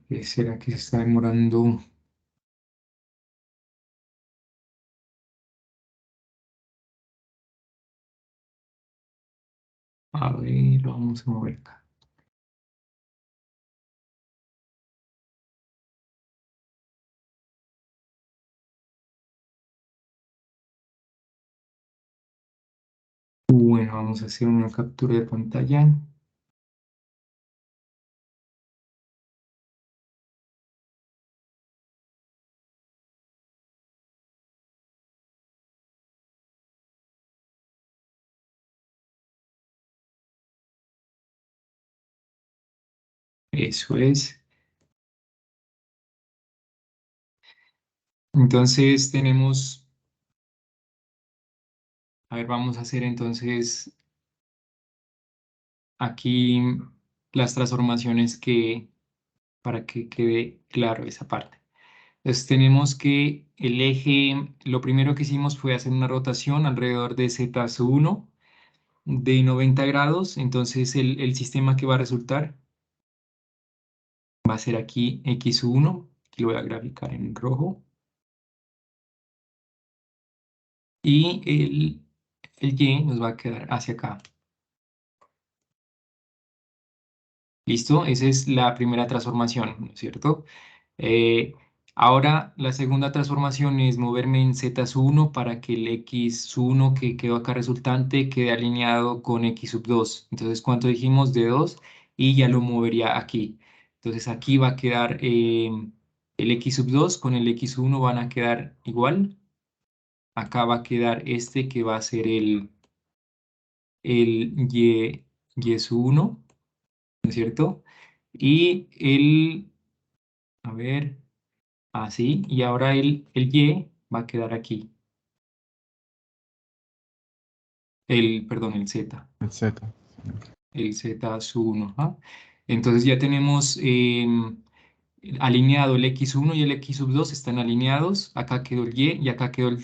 ¿Qué será que se está demorando? A ver, lo vamos a mover acá. Bueno, vamos a hacer una captura de pantalla. Eso es. Entonces tenemos, a ver, vamos a hacer entonces aquí las transformaciones para que quede claro esa parte. Entonces tenemos que el eje, lo primero que hicimos fue hacer una rotación alrededor de Z1 de 90 grados. Entonces el sistema que va a resultar va a ser aquí X1, que lo voy a graficar en rojo. Y el Y nos va a quedar hacia acá. ¿Listo? Esa es la primera transformación, ¿no es cierto? Eh, Ahora la segunda transformación es moverme en Z1 para que el X1 que quedó acá resultante quede alineado con X sub 2. Entonces, ¿cuánto dijimos? De 2 y ya lo movería aquí. Entonces, aquí va a quedar el X sub 2 con el X1 van a quedar igual. Acá va a quedar este que va a ser el Y sub 1, ¿no es cierto? Y a ver, así, y ahora el Y va a quedar aquí, perdón, el Z, El Z. el Z sub 1. ¿Ah? Entonces ya tenemos alineado el X1 y el X sub 2 están alineados, acá quedó el Y y acá quedó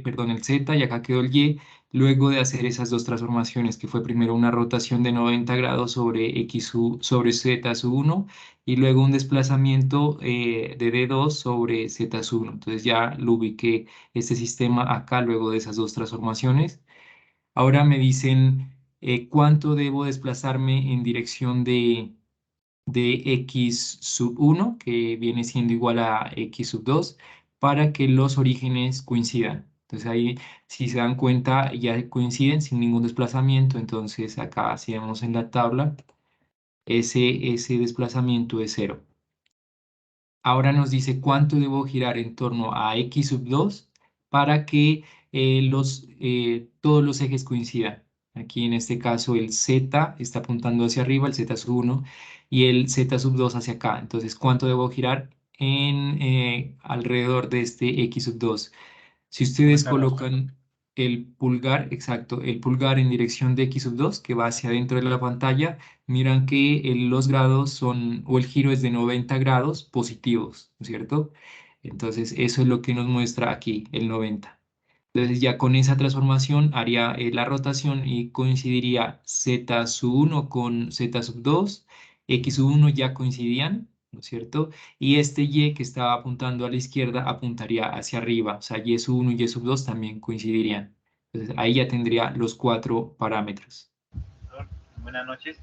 perdón, el Z y acá quedó el Y, luego de hacer esas dos transformaciones, que fue primero una rotación de 90 grados sobre Z sub 1 y luego un desplazamiento de D2 sobre Z sub 1. Entonces ya lo ubiqué este sistema acá luego de esas dos transformaciones. Ahora me dicen cuánto debo desplazarme en dirección de X sub 1, que viene siendo igual a X sub 2, para que los orígenes coincidan. Entonces ahí, si se dan cuenta, ya coinciden sin ningún desplazamiento. Entonces acá, si vemos en la tabla, ese desplazamiento es cero. Ahora nos dice cuánto debo girar en torno a X sub 2 para que todos los ejes coincidan. Aquí en este caso el Z está apuntando hacia arriba, el Z sub 1, y el Z sub 2 hacia acá. Entonces, ¿cuánto debo girar alrededor de este X sub 2? Si ustedes 90 grados. colocan el pulgar, exacto, el pulgar en dirección de X sub 2, que va hacia adentro de la pantalla, miran que los grados son, o el giro es de 90 grados positivos, ¿no es cierto? Entonces, eso es lo que nos muestra aquí, el 90. Entonces, ya con esa transformación haría la rotación y coincidiría Z sub 1 con Z sub 2, X sub 1 ya coincidían, ¿no es cierto? Y este Y que estaba apuntando a la izquierda apuntaría hacia arriba, o sea, Y sub 1 y Y sub 2 también coincidirían. Entonces ahí ya tendría los cuatro parámetros. Doctor, buenas noches.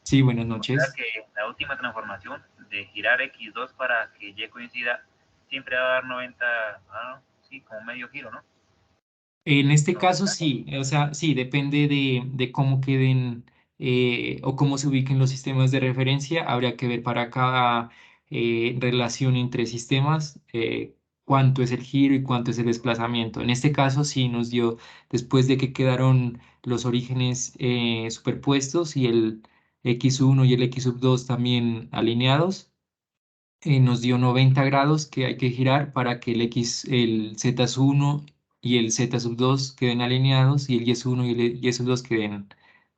Sí, buenas O sea noches. que la última transformación de girar X2 para que Y coincida siempre va a dar 90, sí, como medio giro, ¿no? En este caso 90. sí, o sea, sí, depende de cómo queden o cómo se ubiquen los sistemas de referencia. Habría que ver para cada relación entre sistemas cuánto es el giro y cuánto es el desplazamiento. En este caso sí nos dio, después de que quedaron los orígenes superpuestos y el X1 y el X sub 2 también alineados, nos dio 90 grados que hay que girar para que el Z sub 1 y el Z sub 2 queden alineados y el Y sub 1 y el Y sub 2 queden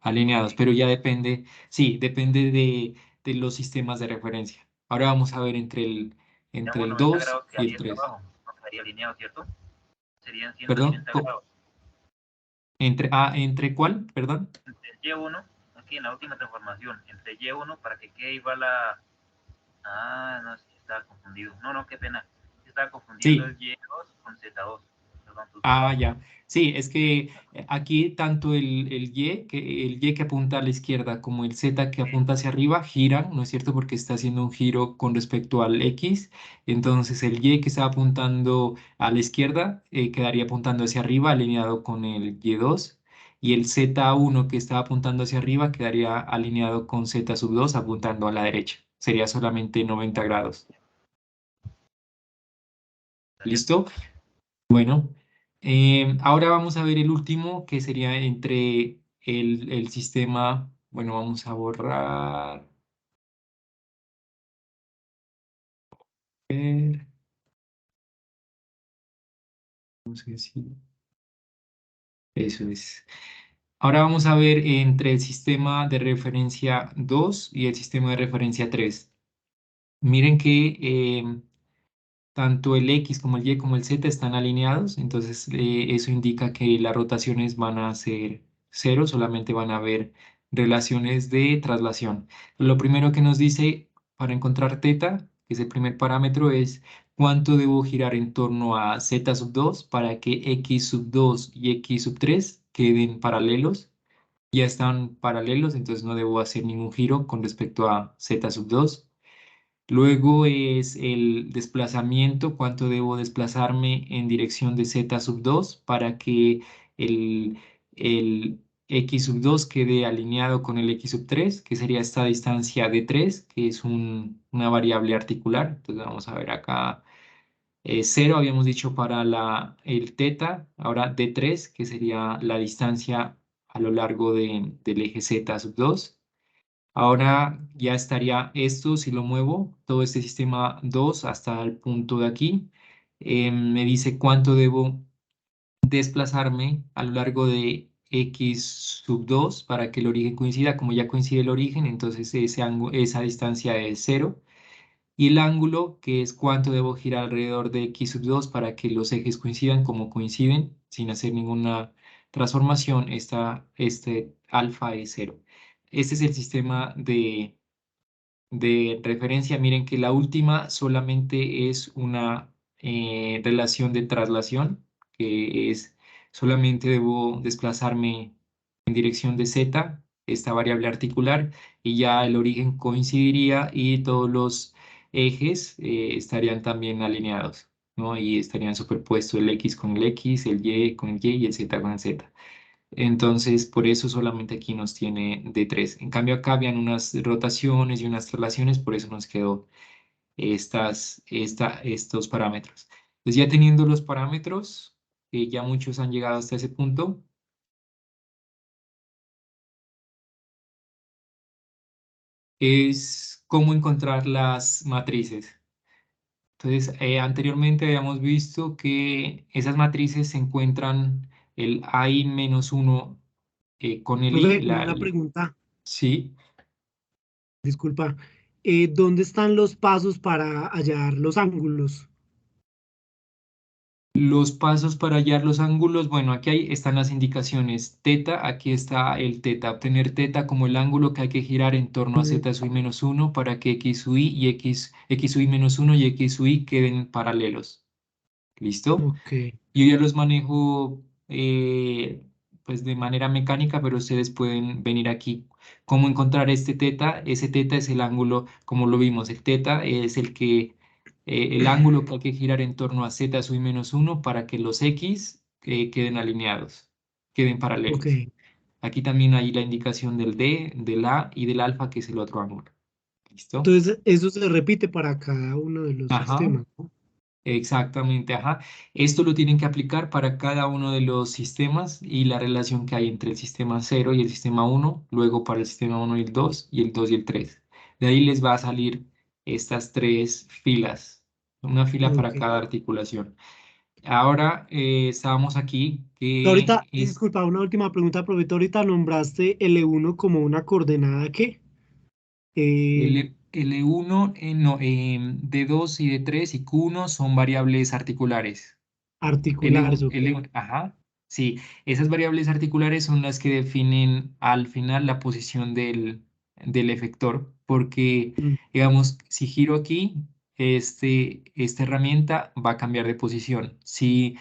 alineados. Ok. Pero ya depende, sí, depende de los sistemas de referencia. Ahora vamos a ver entre Digamos el 90 2 grados que y ahí el está 3. abajo, no estaría alineado, ¿cierto? Serían ¿Perdón? 180 grados. ¿Entre cuál? Perdón. Entre Y1, aquí en la última transformación, entre Y1 para que quede igual a... Ah, no, es que estaba confundido. No, no, qué pena. Estaba confundiendo Sí. el Y2 con Z2. Perdón, tutor. Ah, ya. Sí, es que aquí tanto el Y que apunta a la izquierda como el Z que Sí, apunta hacia arriba giran, ¿no es cierto? Porque está haciendo un giro con respecto al X. Entonces el Y que está apuntando a la izquierda quedaría apuntando hacia arriba, alineado con el Y2. y el Z1 que está apuntando hacia arriba quedaría alineado con Z sub 2 apuntando a la derecha. Sería solamente 90 grados. ¿Listo? Bueno, ahora vamos a ver el último que sería entre el sistema. Bueno, vamos a borrar. Vamos a decir, eso es. Ahora vamos a ver entre el sistema de referencia 2 y el sistema de referencia 3. Miren que tanto el X como el Y como el Z están alineados, entonces eso indica que las rotaciones van a ser cero, solamente van a haber relaciones de traslación. Lo primero que nos dice para encontrar teta, que es el primer parámetro, es cuánto debo girar en torno a Z sub 2 para que X sub 2 y X sub 3 queden paralelos. Ya están paralelos, entonces no debo hacer ningún giro con respecto a Z sub 2. Luego es el desplazamiento, cuánto debo desplazarme en dirección de Z sub 2 para que el, el X sub 2 quede alineado con el X sub 3, que sería esta distancia de 3, que es una variable articular. Entonces vamos a ver acá, 0 habíamos dicho para el teta, ahora D3, que sería la distancia a lo largo del eje Z sub 2. Ahora ya estaría esto, si lo muevo, todo este sistema 2 hasta el punto de aquí. Me dice cuánto debo desplazarme a lo largo de X sub 2 para que el origen coincida. Como ya coincide el origen, entonces esa distancia es cero. Y el ángulo, que es cuánto debo girar alrededor de X sub 2 para que los ejes coincidan como coinciden, sin hacer ninguna transformación, este alfa es cero. Este es el sistema de referencia. Miren que la última solamente es una relación de traslación, que es solamente debo desplazarme en dirección de z, esta variable articular, y ya el origen coincidiría y todos los ejes estarían también alineados, ¿no? Y estarían superpuestos el x con el x, el y con el y y el z con el z. Entonces, por eso solamente aquí nos tiene de 3. En cambio, acá habían unas rotaciones y unas traslaciones, por eso nos quedó estos parámetros. Entonces, ya teniendo los parámetros, ya muchos han llegado hasta ese punto, es cómo encontrar las matrices. Entonces, anteriormente habíamos visto que esas matrices se encuentran el AI-1 con el I, Profe, una pregunta, sí. disculpa. ¿Dónde están los pasos para hallar los ángulos? Los pasos para hallar los ángulos, bueno, están las indicaciones. Teta, aquí está el teta. Obtener teta como el ángulo que hay que girar en torno a z sub i menos 1 para que x sub i y x sub i menos 1 y x sub i queden paralelos. ¿Listo? Ok, Yo ya los manejo pues de manera mecánica, pero ustedes pueden venir aquí. ¿Cómo encontrar este teta? Ese teta es el ángulo, como lo vimos, el teta es el ángulo que hay que girar en torno a z sub i menos 1 para que los x queden alineados, queden ok. paralelos. Aquí también hay la indicación del D, del A y del alfa, que es el otro ángulo. ¿Listo? Entonces, eso se repite para cada uno de los Ajá. sistemas, ¿no? Exactamente, ajá. Esto lo tienen que aplicar para cada uno de los sistemas y la relación que hay entre el sistema 0 y el sistema 1, luego para el sistema 1 y el 2 y el 2 y el 3. De ahí les va a salir estas tres filas, una fila para Ok. cada articulación. Ahora estábamos aquí, Tú que ahorita, es disculpa, una última pregunta, profe. Tú ahorita nombraste L1 como una coordenada, ¿qué? Eh, L1, no, D2 y D3 y Q1 son variables articulares. articulares, L1, ok. L1, ajá, sí, esas variables articulares son las que definen al final la posición del efector, porque, Mm, digamos, si giro aquí, esta herramienta va a cambiar de posición. Si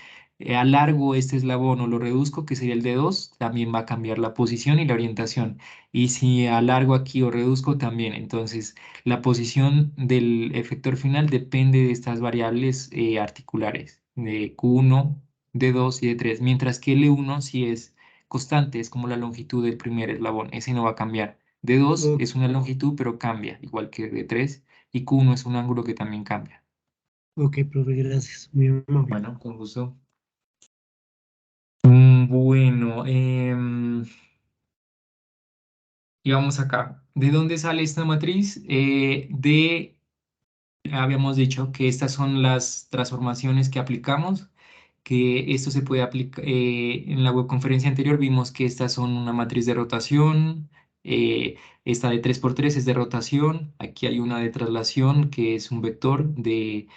alargo este eslabón o lo reduzco, que sería el D2, también va a cambiar la posición y la orientación. Y si alargo aquí o reduzco, también. Entonces, la posición del efector final depende de estas variables articulares, de Q1, D2 y D3, mientras que L1 sí es constante, es como la longitud del primer eslabón, ese no va a cambiar. D2 Ok, es una longitud, pero cambia, igual que D3, y Q1 es un ángulo que también cambia. ok, profe, gracias. Muy amable. Bueno, con gusto. Bueno, y vamos acá. ¿De dónde sale esta matriz? Habíamos dicho que estas son las transformaciones que aplicamos, que esto se puede aplicar, en la webconferencia anterior vimos que estas son una matriz de rotación, esta de 3×3 es de rotación, aquí hay una de traslación que es un vector de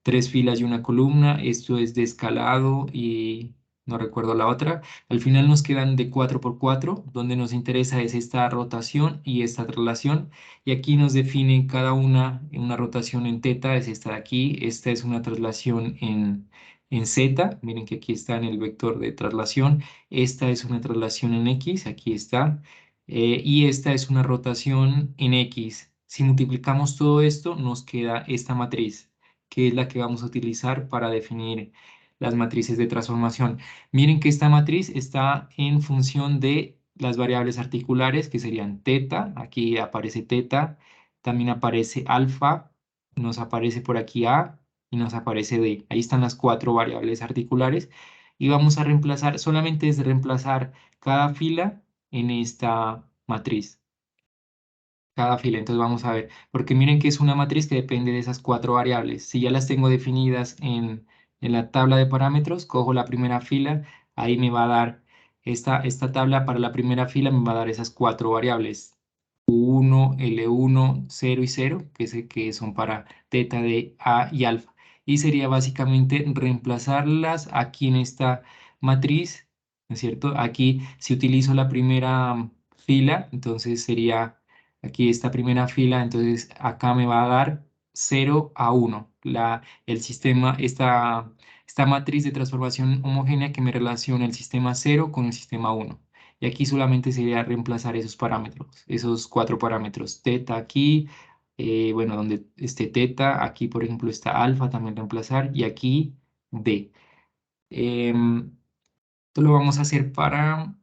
3 filas y una columna, esto es de escalado y no recuerdo la otra. Al final nos quedan de 4×4, donde nos interesa es esta rotación y esta traslación, y aquí nos define cada una rotación en teta, es esta de aquí, esta es una traslación en z, miren que aquí está en el vector de traslación, esta es una traslación en x, aquí está, y esta es una rotación en x. Si multiplicamos todo esto, nos queda esta matriz, que es la que vamos a utilizar para definir las matrices de transformación. Miren que esta matriz está en función de las variables articulares, que serían teta, aquí aparece teta, también aparece alfa, nos aparece por aquí A y nos aparece D. Ahí están las 4 variables articulares y vamos a reemplazar, solamente es reemplazar cada fila en esta matriz. Cada fila. Entonces vamos a ver, porque miren que es una matriz que depende de esas 4 variables. Si ya las tengo definidas en la tabla de parámetros, cojo la primera fila, ahí me va a dar esta tabla para la primera fila, me va a dar esas 4 variables. Q1, L1, 0 y 0, que son para teta de A y alfa. Y sería básicamente reemplazarlas aquí en esta matriz, ¿no es cierto? Aquí si utilizo la primera fila, entonces sería aquí esta primera fila, entonces acá me va a dar 0 a 1. El sistema, esta matriz de transformación homogénea que me relaciona el sistema 0 con el sistema 1. Y aquí solamente sería reemplazar esos parámetros, esos 4 parámetros. Teta aquí, bueno, donde esté teta, aquí por ejemplo está alfa, también reemplazar, y aquí D. Esto lo vamos a hacer para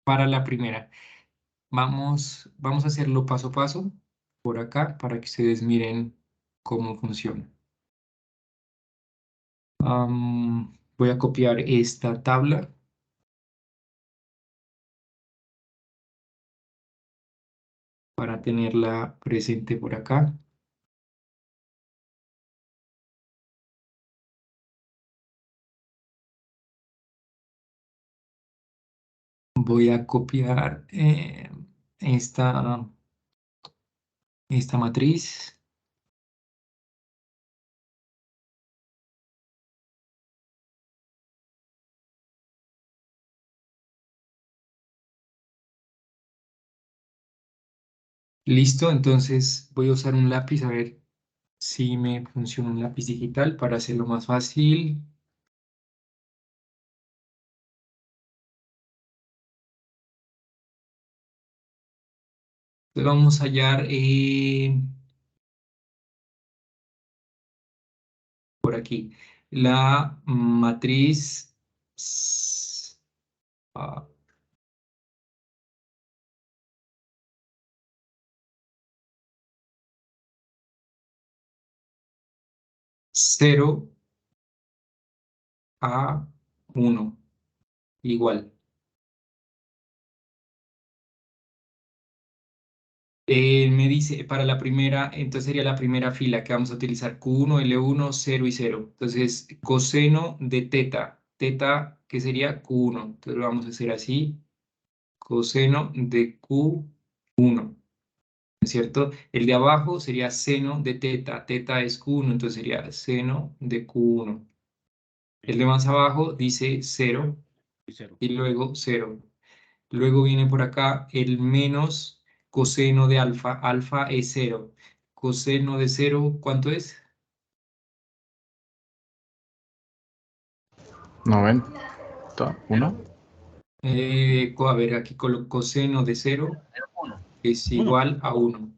la primera. Vamos a hacerlo paso a paso por acá para que ustedes miren cómo funciona. Voy a copiar esta tabla para tenerla presente por acá. Voy a copiar esta matriz. Listo, entonces voy a usar un lápiz a ver si me funciona un lápiz digital para hacerlo más fácil. Entonces vamos a hallar por aquí la matriz 0 a 1 igual. Me dice para la primera, entonces sería la primera fila que vamos a utilizar Q1, L1, 0 y 0. Entonces, coseno de teta que sería Q1. Entonces lo vamos a hacer así, coseno de Q1, ¿no es cierto? El de abajo sería seno de teta es Q1, entonces sería seno de Q1. El de más abajo dice 0 y luego 0. Luego viene por acá el menos coseno de alfa. Alfa es 0. Coseno de 0, ¿cuánto es? 91. A ver, aquí coloco coseno de 0 1. es igual a 1.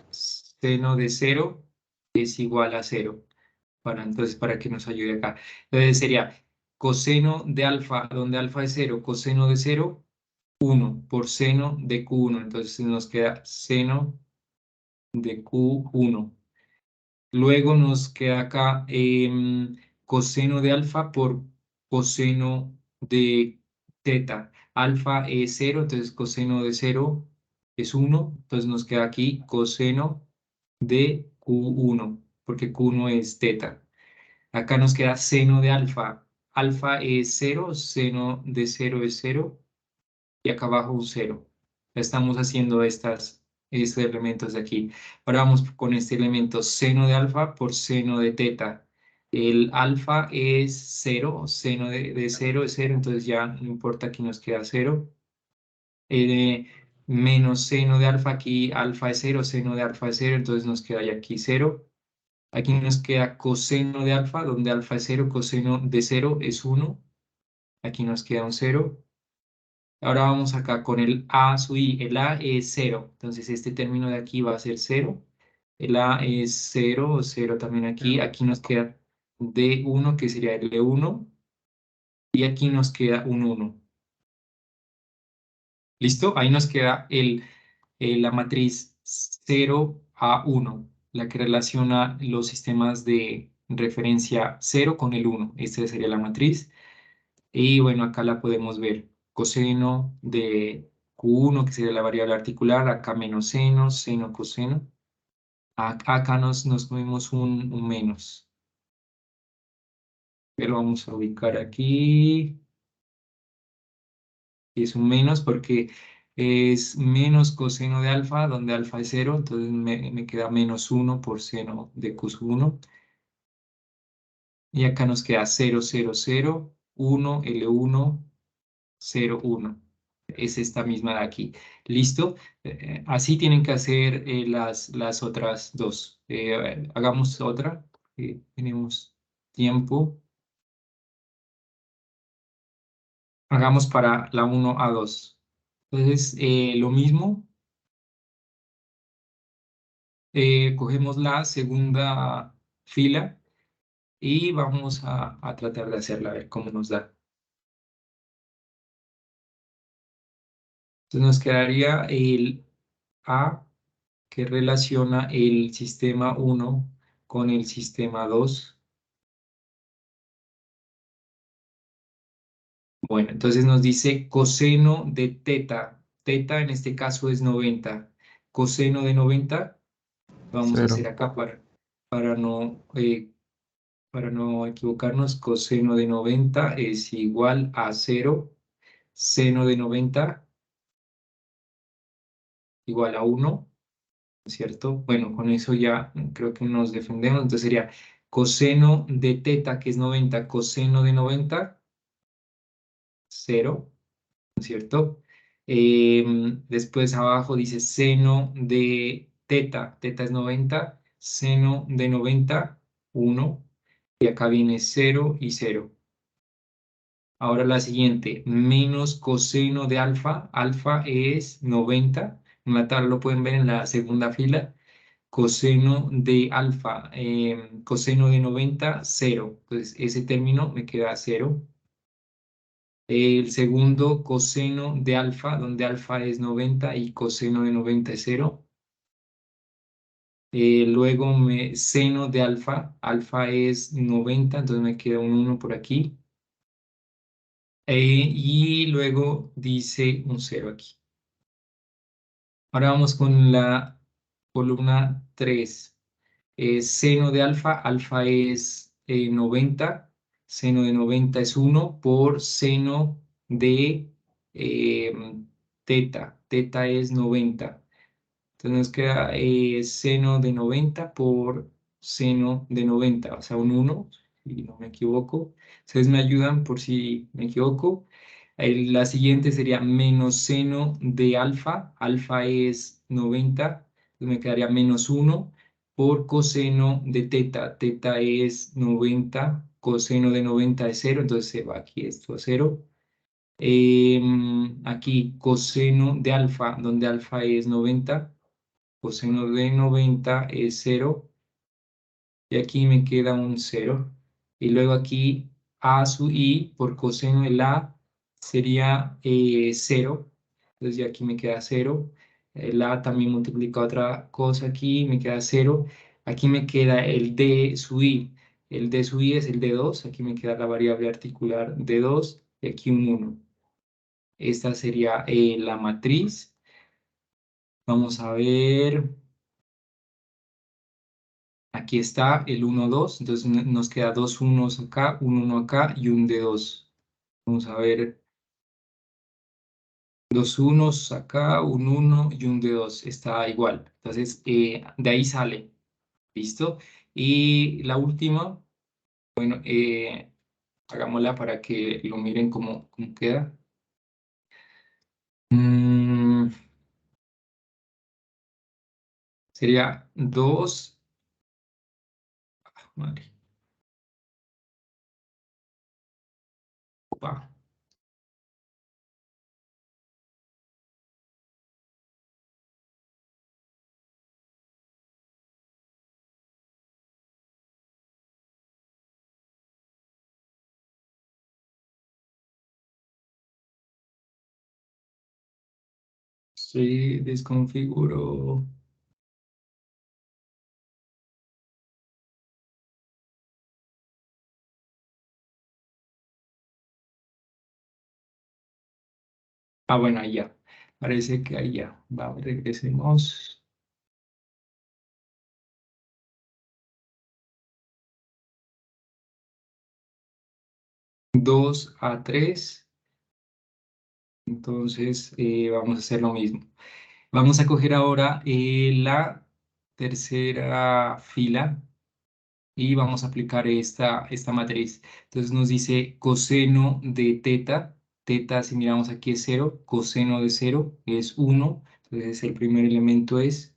Seno de 0 es igual a 0. Entonces, para que nos ayude acá. Entonces sería coseno de alfa, donde alfa es 0, coseno de 0, 1 por seno de Q1. Entonces nos queda seno de Q1. Luego nos queda acá coseno de alfa por coseno de teta. Alfa es 0, entonces coseno de 0 es 1. Entonces nos queda aquí coseno de Q1, porque Q1 es teta. Acá nos queda seno de alfa. Alfa es 0, seno de 0 es 0 y acá abajo un 0. Estamos haciendo estos elementos de aquí. Ahora vamos con este elemento seno de alfa por seno de teta. El alfa es 0, seno de 0 es 0, entonces ya no importa, aquí nos queda 0. Menos seno de alfa, aquí alfa es 0, seno de alfa es 0, entonces nos queda ya aquí 0. Aquí nos queda coseno de alfa, donde alfa es 0, coseno de 0 es 1. Aquí nos queda un 0. Ahora vamos acá con el A sub I. El A es 0. Entonces este término de aquí va a ser 0. El A es 0, 0 también aquí. Aquí nos queda D1, que sería L1. Y aquí nos queda un 1. ¿Listo? Ahí nos queda la matriz 0 a 1, la que relaciona los sistemas de referencia 0 con el 1. Esta sería la matriz. Y bueno, acá la podemos ver. Coseno de Q1, que sería la variable articular. Acá menos seno, seno, coseno. Acá nos movemos un menos. Pero vamos a ubicar aquí. Y es un menos porque es menos coseno de alfa, donde alfa es 0. Entonces me queda menos 1 por seno de Q1. Y acá nos queda 0, 0, 0, 1, L1, 0, 1. Es esta misma de aquí. ¿Listo? Así tienen que hacer las otras dos. A ver, hagamos otra. Tenemos tiempo. Hagamos para la 1 a 2. Entonces, lo mismo. Cogemos la segunda fila y vamos a tratar de hacerla, a ver cómo nos da. Entonces nos quedaría el A, que relaciona el sistema 1 con el sistema 2. Bueno, entonces nos dice coseno de teta. Teta en este caso es 90. Coseno de 90, vamos a 0. hacer acá para no equivocarnos. Coseno de 90 es igual a 0. Seno de 90 igual a 1, ¿cierto? Bueno, con eso ya creo que nos defendemos. Entonces sería coseno de teta, que es 90, coseno de 90, 0, ¿cierto? Después abajo dice seno de teta, teta es 90, seno de 90, 1, y acá viene 0 y 0. Ahora la siguiente, menos coseno de alfa, alfa es 90, en la tabla lo pueden ver en la segunda fila. Coseno de alfa, coseno de 90, 0. Entonces ese término me queda 0. El segundo, coseno de alfa, donde alfa es 90 y coseno de 90 es 0. Luego seno de alfa, alfa es 90, entonces me queda un 1 por aquí. Y luego dice un 0 aquí. Ahora vamos con la columna 3. Seno de alfa, alfa es 90, seno de 90 es 1 por seno de teta, teta es 90. Entonces nos queda seno de 90 por seno de 90, o sea, un 1, si no me equivoco. Ustedes me ayudan por si me equivoco. La siguiente sería menos seno de alfa, alfa es 90, entonces me quedaría menos 1 por coseno de teta, teta es 90, coseno de 90 es 0, entonces se va aquí esto a 0. Aquí coseno de alfa, donde alfa es 90, coseno de 90 es 0, y aquí me queda un 0. Y luego aquí A sub i por coseno de la sería 0. Entonces ya aquí me queda 0. La también multiplica otra cosa aquí, me queda 0. Aquí me queda el d sub i. El d sub i es el d2. Aquí me queda la variable articular d2 y aquí un 1. Esta sería la matriz. Vamos a ver. Aquí está el 1, 2. Entonces nos queda dos unos acá, un 1 acá y un d2. Vamos a ver. Dos unos acá, un 1 y un d2. Está igual. Entonces, de ahí sale. ¿Listo? Y la última, bueno, hagámosla para que lo miren cómo queda. Sería 2. Madre. Opa. Sí, desconfiguro. Bueno, ahí ya. Parece que ahí ya. Vamos, regresemos. 2 a 3. Entonces, vamos a hacer lo mismo. Vamos a coger ahora la tercera fila y vamos a aplicar esta matriz. Entonces nos dice coseno de teta. Teta, si miramos aquí es 0. Coseno de 0 es 1. Entonces el primer elemento es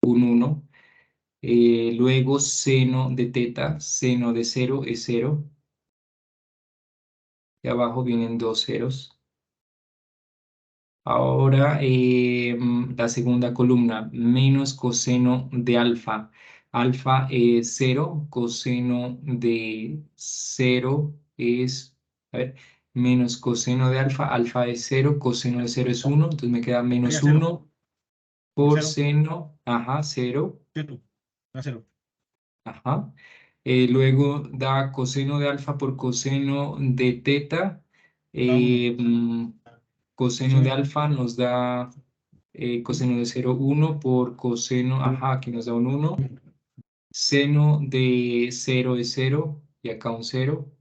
un 1. Luego seno de teta. Seno de 0 es 0. Y abajo vienen dos ceros. Ahora la segunda columna, menos coseno de alfa. Alfa es 0, coseno de 0 es, a ver, menos coseno de alfa. Alfa es 0, coseno de 0 es 1, entonces me queda menos Sería 0. 1 por Cero. seno, ajá, 0, 0. No, 0. ajá. Luego da coseno de alfa por coseno de teta. Da 1. Coseno de alfa nos da coseno de 0, 1 por coseno, ajá, aquí nos da un 1. Seno de 0 es 0 y acá un 0.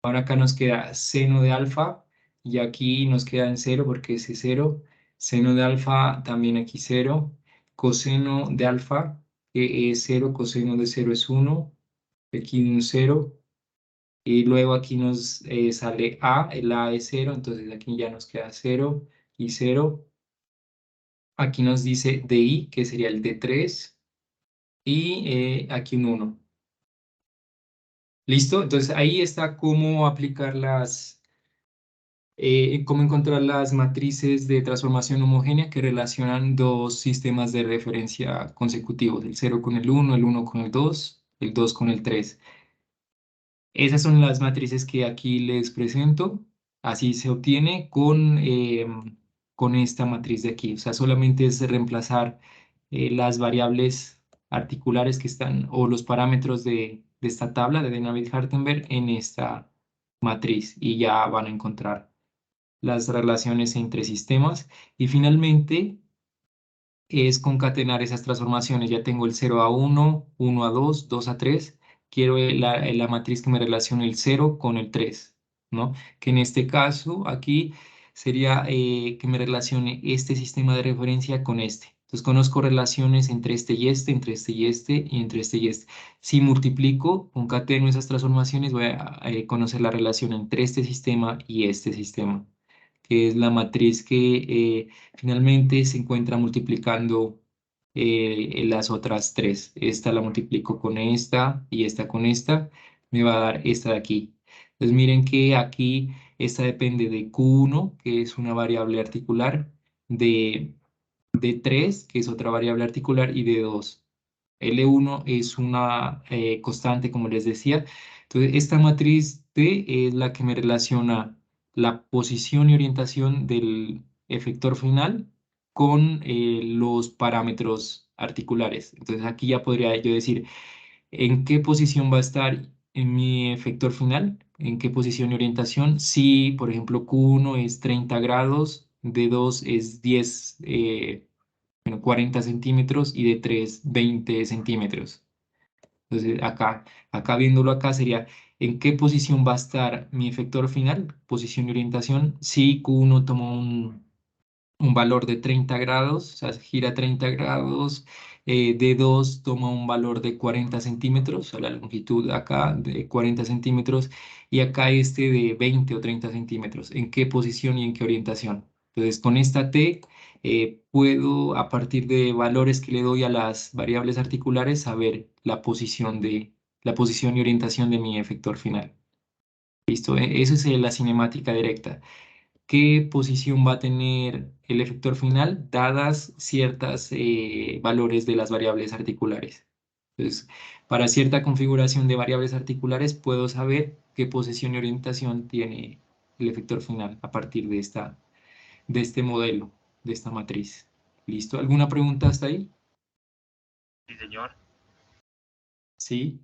Ahora acá nos queda seno de alfa y aquí nos queda en 0 porque ese es 0. Seno de alfa también aquí 0. Coseno de alfa que es 0, coseno de 0 es 1. Aquí un 0. Y luego aquí nos sale A, el A es 0, entonces aquí ya nos queda 0 y 0. Aquí nos dice DI, que sería el D3, y aquí un 1. ¿Listo? Entonces ahí está cómo aplicar cómo encontrar las matrices de transformación homogénea que relacionan dos sistemas de referencia consecutivos, el 0 con el 1, el 1 con el 2 con el 3. Esas son las matrices que aquí les presento. Así se obtiene con esta matriz de aquí. O sea, solamente es reemplazar las variables articulares que están, o los parámetros de esta tabla de Navier-Hartenberg en esta matriz y ya van a encontrar las relaciones entre sistemas. Y finalmente es concatenar esas transformaciones. Ya tengo el 0 a 1, 1 a 2, 2 a 3. Quiero la matriz que me relacione el 0 con el 3, ¿no? Que en este caso aquí sería que me relacione este sistema de referencia con este. Entonces conozco relaciones entre este y este, entre este y este, y entre este y este. Si multiplico, concateno esas transformaciones, voy a conocer la relación entre este sistema y este sistema, que es la matriz que finalmente se encuentra multiplicando las otras tres. Esta la multiplico con esta y esta con esta, me va a dar esta de aquí. Entonces miren que aquí esta depende de Q1, que es una variable articular, de 3, que es otra variable articular, y de 2. L1 es una constante, como les decía. Entonces, esta matriz T es la que me relaciona la posición y orientación del efector final con los parámetros articulares. Entonces, aquí ya podría yo decir en qué posición va a estar en mi efector final, en qué posición y orientación. Si, por ejemplo, Q1 es 30 grados, D2 es 10, 40 centímetros y D3 20 centímetros. Entonces, acá viéndolo acá sería en qué posición va a estar mi efector final, posición y orientación. Si Q1 toma un valor de 30 grados, o sea, gira 30 grados, D2 toma un valor de 40 centímetros, o sea, la longitud acá de 40 centímetros, y acá este de 20 o 30 centímetros. ¿En qué posición y en qué orientación? Entonces, con esta T puedo, a partir de valores que le doy a las variables articulares, saber la posición y orientación de mi efector final. ¿Listo? Eso es la cinemática directa. ¿Qué posición va a tener el efector final dadas ciertas valores de las variables articulares? Entonces, para cierta configuración de variables articulares puedo saber qué posición y orientación tiene el efector final a partir de este modelo, de esta matriz. ¿Listo? ¿Alguna pregunta hasta ahí? Sí, señor. Sí.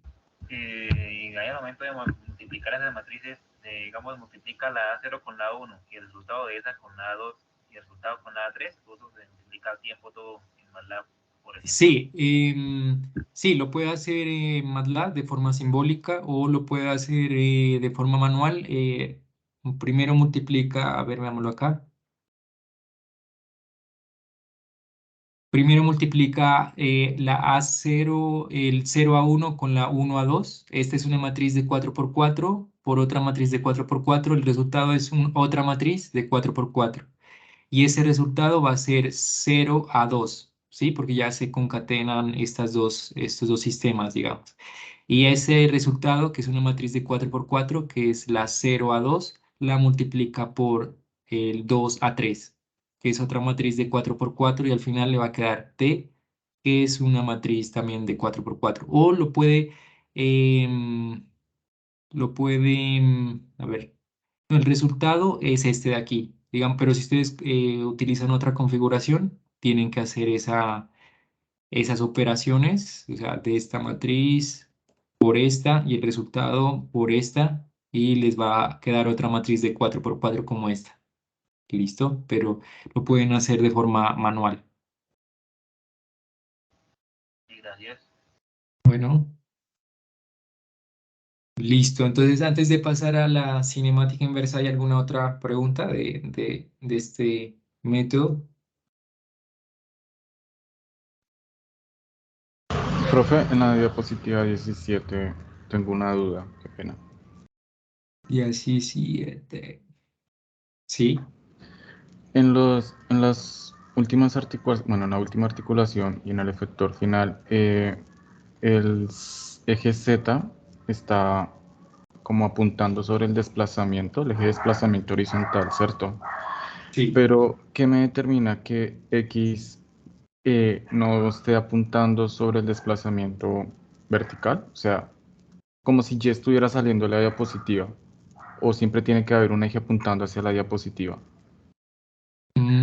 Y ahí al momento de multiplicar esas matrices, digamos, multiplica la A0 con la 1 y el resultado de esa con la A2 y el resultado con la A3, eso se multiplica al tiempo todo en MATLAB, por ejemplo. Sí, sí, lo puede hacer MATLAB de forma simbólica o lo puede hacer de forma manual. Primero multiplica, a ver, veámoslo acá. Primero multiplica la A0, el 0 a 1 con la 1 a 2. Esta es una matriz de 4 por 4 por otra matriz de 4 por 4. El resultado es otra matriz de 4 por 4. Y ese resultado va a ser 0 a 2, ¿sí? Porque ya se concatenan estos dos sistemas, digamos. Y ese resultado, que es una matriz de 4 por 4, que es la 0 a 2, la multiplica por el 2 a 3, que es otra matriz de 4 por 4, y al final le va a quedar T, que es una matriz también de 4 por 4. O em, a ver, el resultado es este de aquí, digan, pero si ustedes utilizan otra configuración, tienen que hacer esas operaciones, o sea, de esta matriz por esta y el resultado por esta, y les va a quedar otra matriz de 4 por 4 como esta. ¿Listo? Pero lo pueden hacer de forma manual. Sí, gracias. Bueno, listo. Entonces, antes de pasar a la cinemática inversa, ¿hay alguna otra pregunta de este método? Profe, en la diapositiva 17 tengo una duda, qué pena. 17. Sí. En las últimas articulaciones, bueno, en la última articulación y en el efector final, eje Z está como apuntando sobre el desplazamiento, el eje de desplazamiento horizontal, ¿cierto? Sí. Pero, ¿qué me determina que X no esté apuntando sobre el desplazamiento vertical? O sea, como si ya estuviera saliendo de la diapositiva, o siempre tiene que haber un eje apuntando hacia la diapositiva.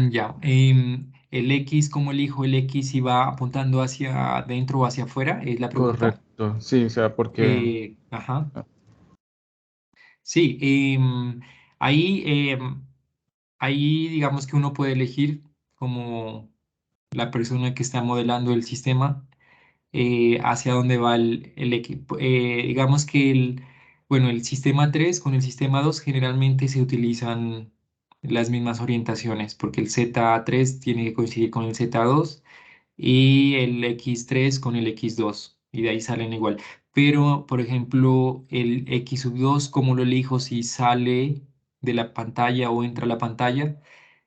Ya. El X, ¿cómo elijo el X si va apuntando hacia adentro o hacia afuera? Es la pregunta. Correcto, sí, o sea, porque Ajá. Sí. Ahí, ahí digamos que uno puede elegir como la persona que está modelando el sistema hacia dónde va el equipo. Digamos que bueno, el sistema 3 con el sistema 2 generalmente se utilizan las mismas orientaciones, porque el Z3 tiene que coincidir con el Z2 y el X3 con el X2, y de ahí salen igual. Pero, por ejemplo, el X2, ¿cómo lo elijo si sale de la pantalla o entra a la pantalla?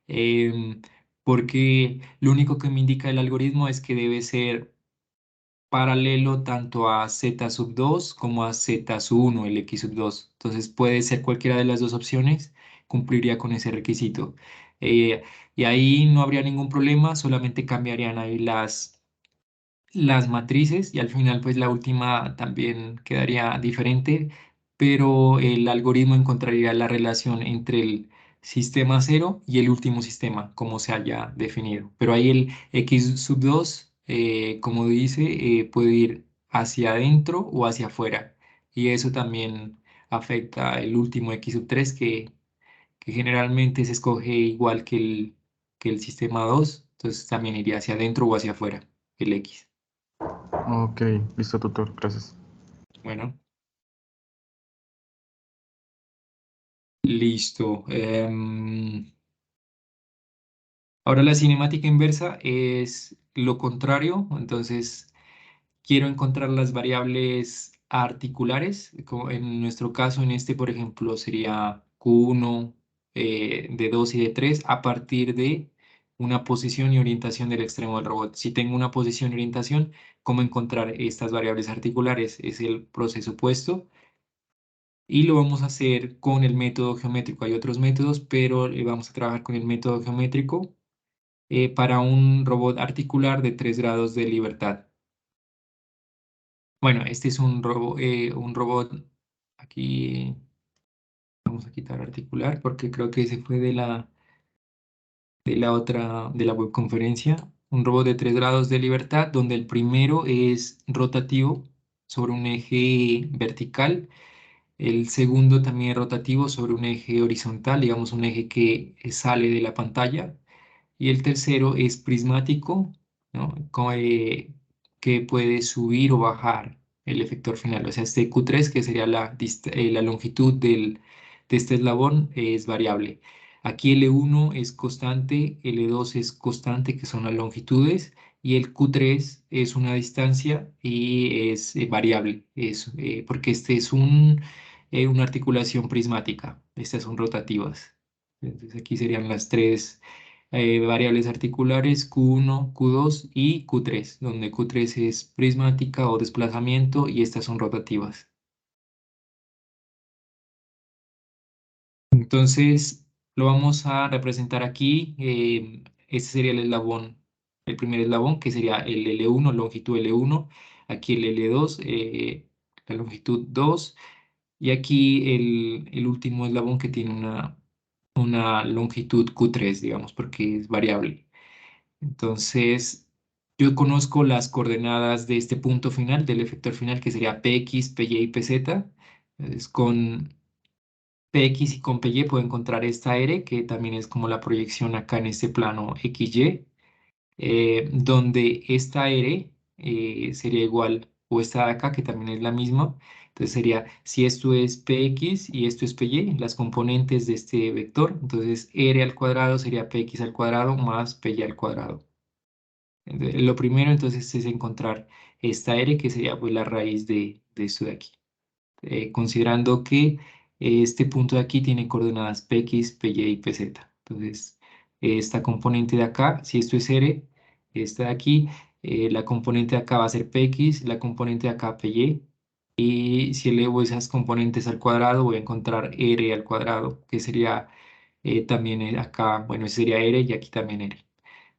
Em, Porque lo único que me indica el algoritmo es que debe ser paralelo tanto a Z sub 2 como a Z sub 1, el X sub 2. Entonces puede ser cualquiera de las dos opciones, cumpliría con ese requisito. Eh, y ahí no habría ningún problema, solamente cambiarían ahí las matrices y al final pues la última también quedaría diferente, pero el algoritmo encontraría la relación entre el sistema cero y el último sistema, como se haya definido. Pero ahí el x sub 2, como dice, puede ir hacia adentro o hacia afuera. Y eso también afecta el último x sub 3, que generalmente se escoge igual que el sistema 2, entonces también iría hacia adentro o hacia afuera, el x. Ok, listo, tutor, gracias. Bueno, listo. Ahora la cinemática inversa es lo contrario, entonces quiero encontrar las variables articulares, como en nuestro caso, en este, por ejemplo, sería Q1, de 2 y de 3 a partir de una posición y orientación del extremo del robot. Si tengo una posición y orientación, ¿cómo encontrar estas variables articulares? Es el proceso opuesto. Y lo vamos a hacer con el método geométrico. Hay otros métodos, pero vamos a trabajar con el método geométrico para un robot articular de 3 grados de libertad. Bueno, este es un robot, aquí vamos a quitar articular porque creo que ese fue de la otra, de la webconferencia. Un robot de 3 grados de libertad donde el primero es rotativo sobre un eje vertical. El segundo también es rotativo sobre un eje horizontal, digamos un eje que sale de la pantalla. Y el tercero es prismático, ¿no? Que puede subir o bajar el efector final. O sea, este Q3, que sería la longitud de este eslabón, es variable. Aquí L1 es constante, L2 es constante, que son las longitudes, y el Q3 es una distancia y es variable, porque este es una articulación prismática, estas son rotativas. Entonces aquí serían las tres variables articulares Q1, Q2 y Q3, donde Q3 es prismática o desplazamiento y estas son rotativas. Entonces lo vamos a representar aquí. Este sería el eslabón, el primer eslabón, que sería el L1, longitud L1. Aquí el L2, la longitud 2. Y aquí el último eslabón que tiene una longitud Q3, digamos, porque es variable. Entonces, yo conozco las coordenadas de este punto final, del efector final, que sería Px, Py y Pz. Entonces, con Px y con Py puedo encontrar esta R, que también es como la proyección acá en este plano XY, donde esta R sería igual, o esta de acá, que también es la misma. Entonces sería, si esto es Px y esto es Py, las componentes de este vector, entonces R al cuadrado sería Px al cuadrado más Py al cuadrado. Lo primero entonces es encontrar esta R, que sería pues la raíz de esto de aquí. Considerando que este punto de aquí tiene coordenadas Px, Py y Pz. Entonces, esta componente de acá, si esto es R, esta de aquí, la componente de acá va a ser Px, la componente de acá Py, y si elevo esas componentes al cuadrado, voy a encontrar R al cuadrado, que sería también acá, bueno, ese sería R y aquí también R.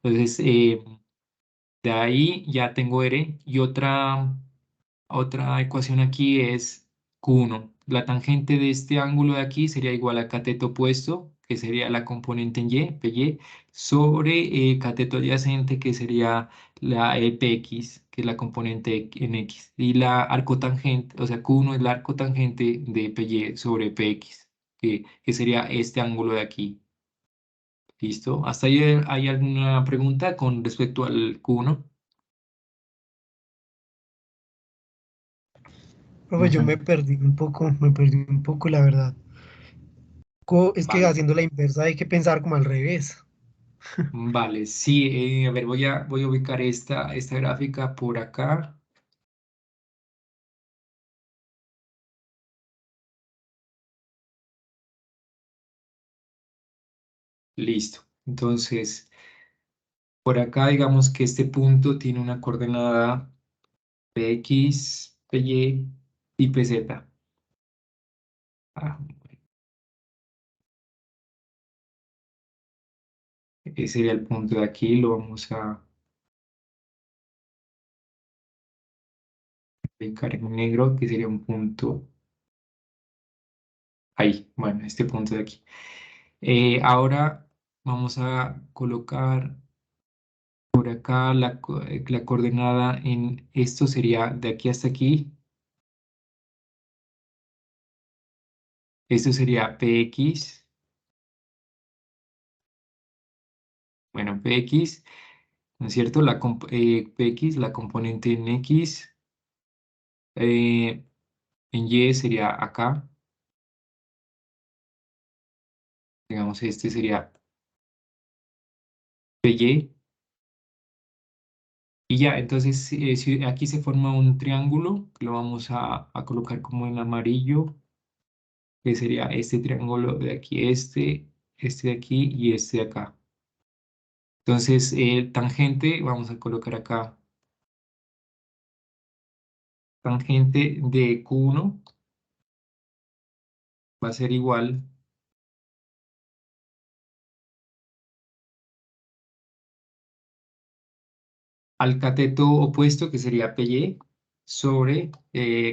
Entonces, de ahí ya tengo R y otra ecuación aquí es Q1. La tangente de este ángulo de aquí sería igual a cateto opuesto, que sería la componente en Y, PY, sobre cateto adyacente, que sería la EPX, que es la componente en X. Y la arcotangente, o sea, Q1 es la arcotangente de PY sobre PX, que sería este ángulo de aquí. ¿Listo? ¿Hasta ahí hay alguna pregunta con respecto al Q1? Profe, No yo sé. me perdí un poco, la verdad. Es que Vale. haciendo la inversa hay que pensar como al revés. Vale, sí, a ver, voy a ubicar esta gráfica por acá. Listo. Entonces, por acá digamos que este punto tiene una coordenada Px, Py y Pz. Ah, ese sería el punto de aquí, lo vamos a ubicar en negro, que sería un punto Ahí, bueno, este punto de aquí. Ahora vamos a colocar por acá la coordenada en esto sería de aquí hasta aquí. Esto sería Px. Bueno, Px, ¿no es cierto? Px, la componente en X, en Y sería acá. Digamos, este sería Py. Y ya, entonces si aquí se forma un triángulo, que lo vamos a colocar como en amarillo, que sería este triángulo de aquí, este de aquí y este de acá. Entonces, tangente, vamos a colocar acá, tangente de Q1 va a ser igual al cateto opuesto, que sería PY, sobre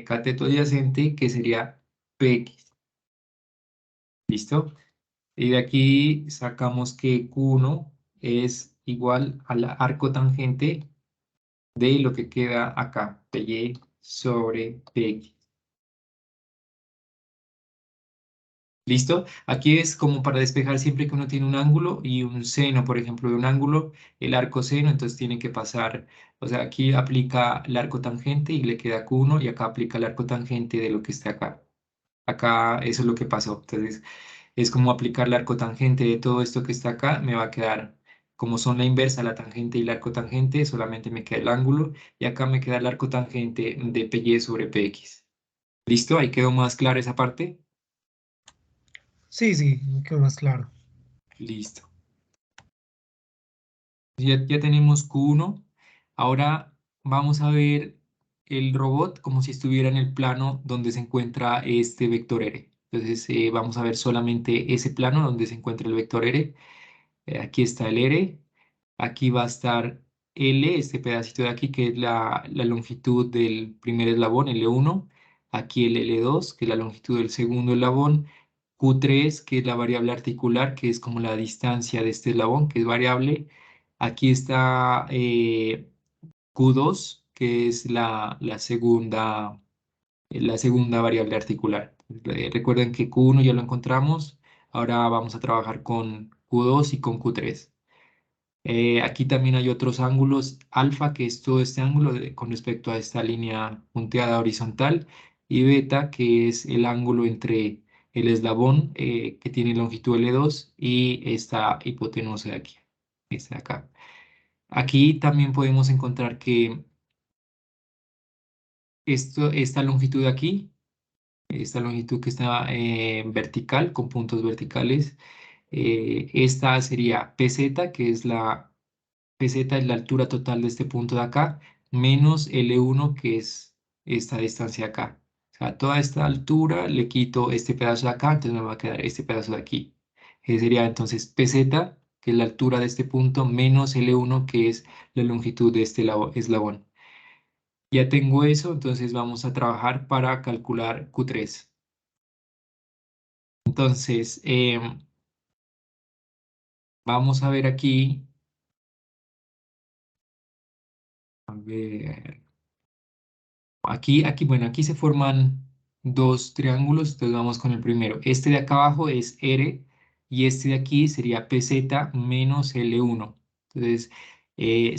cateto adyacente, que sería PX. ¿Listo? Y de aquí sacamos que Q1 es igual al arco tangente de lo que queda acá, PY sobre PX. ¿Listo? Aquí es como para despejar siempre que uno tiene un ángulo y un seno, por ejemplo, de un ángulo, el arco seno, entonces tiene que pasar, o sea, aquí aplica el arco tangente y le queda Q1 y acá aplica el arco tangente de lo que está acá. Acá eso es lo que pasó. Entonces es como aplicar el arco tangente de todo esto que está acá, me va a quedar, como son la inversa, la tangente y el arco tangente, solamente me queda el ángulo y acá me queda el arco tangente de PY sobre PX. ¿Listo? Ahí quedó más clara esa parte. Sí, sí, me quedó más claro. Listo. Ya tenemos Q1. Ahora vamos a ver el robot como si estuviera en el plano donde se encuentra este vector R. Entonces vamos a ver solamente ese plano donde se encuentra el vector R. Aquí está el R. Aquí va a estar L, este pedacito de aquí que es la longitud del primer eslabón, L1. Aquí el L2, que es la longitud del segundo eslabón. Q3, que es la variable articular, que es como la distancia de este eslabón, que es variable. Aquí está Q2, que es la segunda variable articular. Recuerden que Q1 ya lo encontramos, ahora vamos a trabajar con Q2 y con Q3. Aquí también hay otros ángulos, alfa, que es todo este ángulo con respecto a esta línea punteada horizontal, y beta, que es el ángulo entre el eslabón que tiene longitud L2 y esta hipotenusa de aquí, esta de acá. Aquí también podemos encontrar que esta longitud de aquí, esta longitud que está vertical, con puntos verticales, esta sería PZ, que es PZ es la altura total de este punto de acá, menos L1, que es esta distancia acá. O sea, toda esta altura le quito este pedazo de acá, entonces me va a quedar este pedazo de aquí. Sería entonces PZ, que es la altura de este punto, menos L1, que es la longitud de este eslabón. Ya tengo eso, entonces vamos a trabajar para calcular Q3. Entonces, vamos a ver aquí. A ver. Bueno, aquí se forman dos triángulos, entonces vamos con el primero. Este de acá abajo es R y este de aquí sería PZ menos L1. Entonces,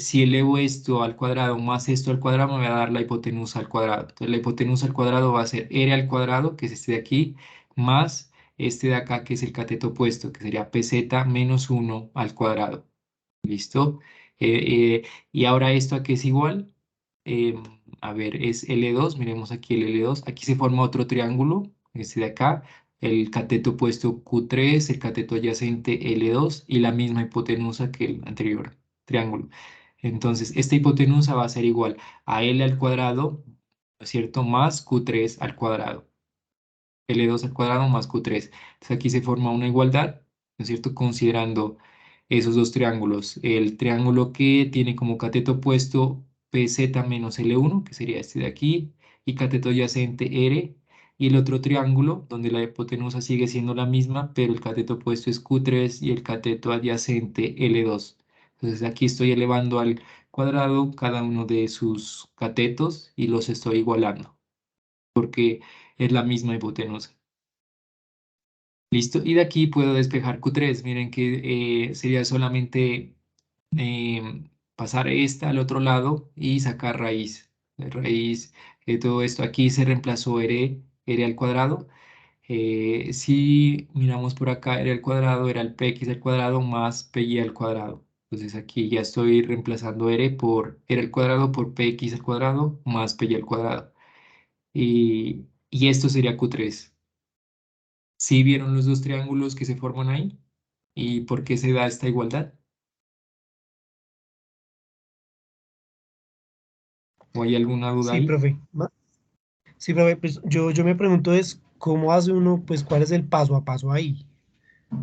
si elevo esto al cuadrado más esto al cuadrado, me va a dar la hipotenusa al cuadrado. Entonces, la hipotenusa al cuadrado va a ser R al cuadrado, que es este de aquí, más este de acá, que es el cateto opuesto, que sería PZ menos 1 al cuadrado. ¿Listo? Y ahora esto a qué es igual. Eh, a ver, es L2, miremos aquí el L2. Aquí se forma otro triángulo, este de acá. El cateto opuesto Q3, el cateto adyacente L2 y la misma hipotenusa que el anterior triángulo. Entonces, esta hipotenusa va a ser igual a L al cuadrado, ¿no es cierto? Más Q3 al cuadrado. L2 al cuadrado más Q3. Entonces aquí se forma una igualdad, ¿no es cierto? Considerando esos dos triángulos. El triángulo que tiene como cateto opuesto PZ menos L1, que sería este de aquí, y cateto adyacente R, y el otro triángulo donde la hipotenusa sigue siendo la misma, pero el cateto opuesto es Q3 y el cateto adyacente L2. Entonces aquí estoy elevando al cuadrado cada uno de sus catetos y los estoy igualando porque es la misma hipotenusa. Listo, y de aquí puedo despejar Q3. Miren que sería solamente pasar esta al otro lado y sacar raíz. Raíz de todo esto. Aquí se reemplazó R al cuadrado. Si miramos por acá, R al cuadrado era el PX al cuadrado más PY al cuadrado. Entonces aquí ya estoy reemplazando R al cuadrado por PX al cuadrado más PY al cuadrado. Y esto sería Q3. ¿Sí vieron los dos triángulos que se forman ahí? ¿Y por qué se da esta igualdad? ¿O hay alguna duda Sí, ahí? profe. Sí, profe, pues yo me pregunto es cómo hace uno, pues cuál es el paso a paso ahí.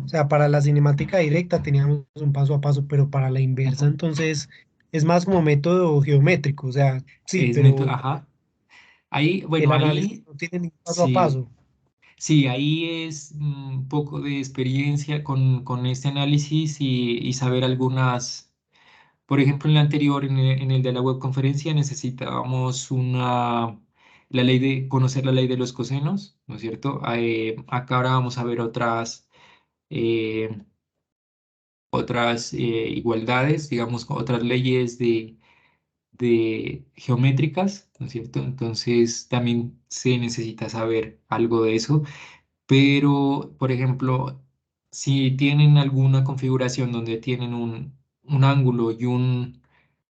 O sea, para la cinemática directa teníamos un paso a paso, pero para la inversa entonces es más como método geométrico. O sea, sí, Es método, pero ajá. Ahí, el bueno, análisis ahí no tiene ni paso a sí, paso. sí, ahí es un poco de experiencia con este análisis y saber algunas, por ejemplo, en el anterior, en el de la webconferencia, necesitábamos conocer la ley de los cosenos, ¿no es cierto? Acá ahora vamos a ver eh, otras igualdades, digamos, otras leyes de geométricas, ¿no es cierto? Entonces también se necesita saber algo de eso, pero, por ejemplo, si tienen alguna configuración donde tienen un ángulo y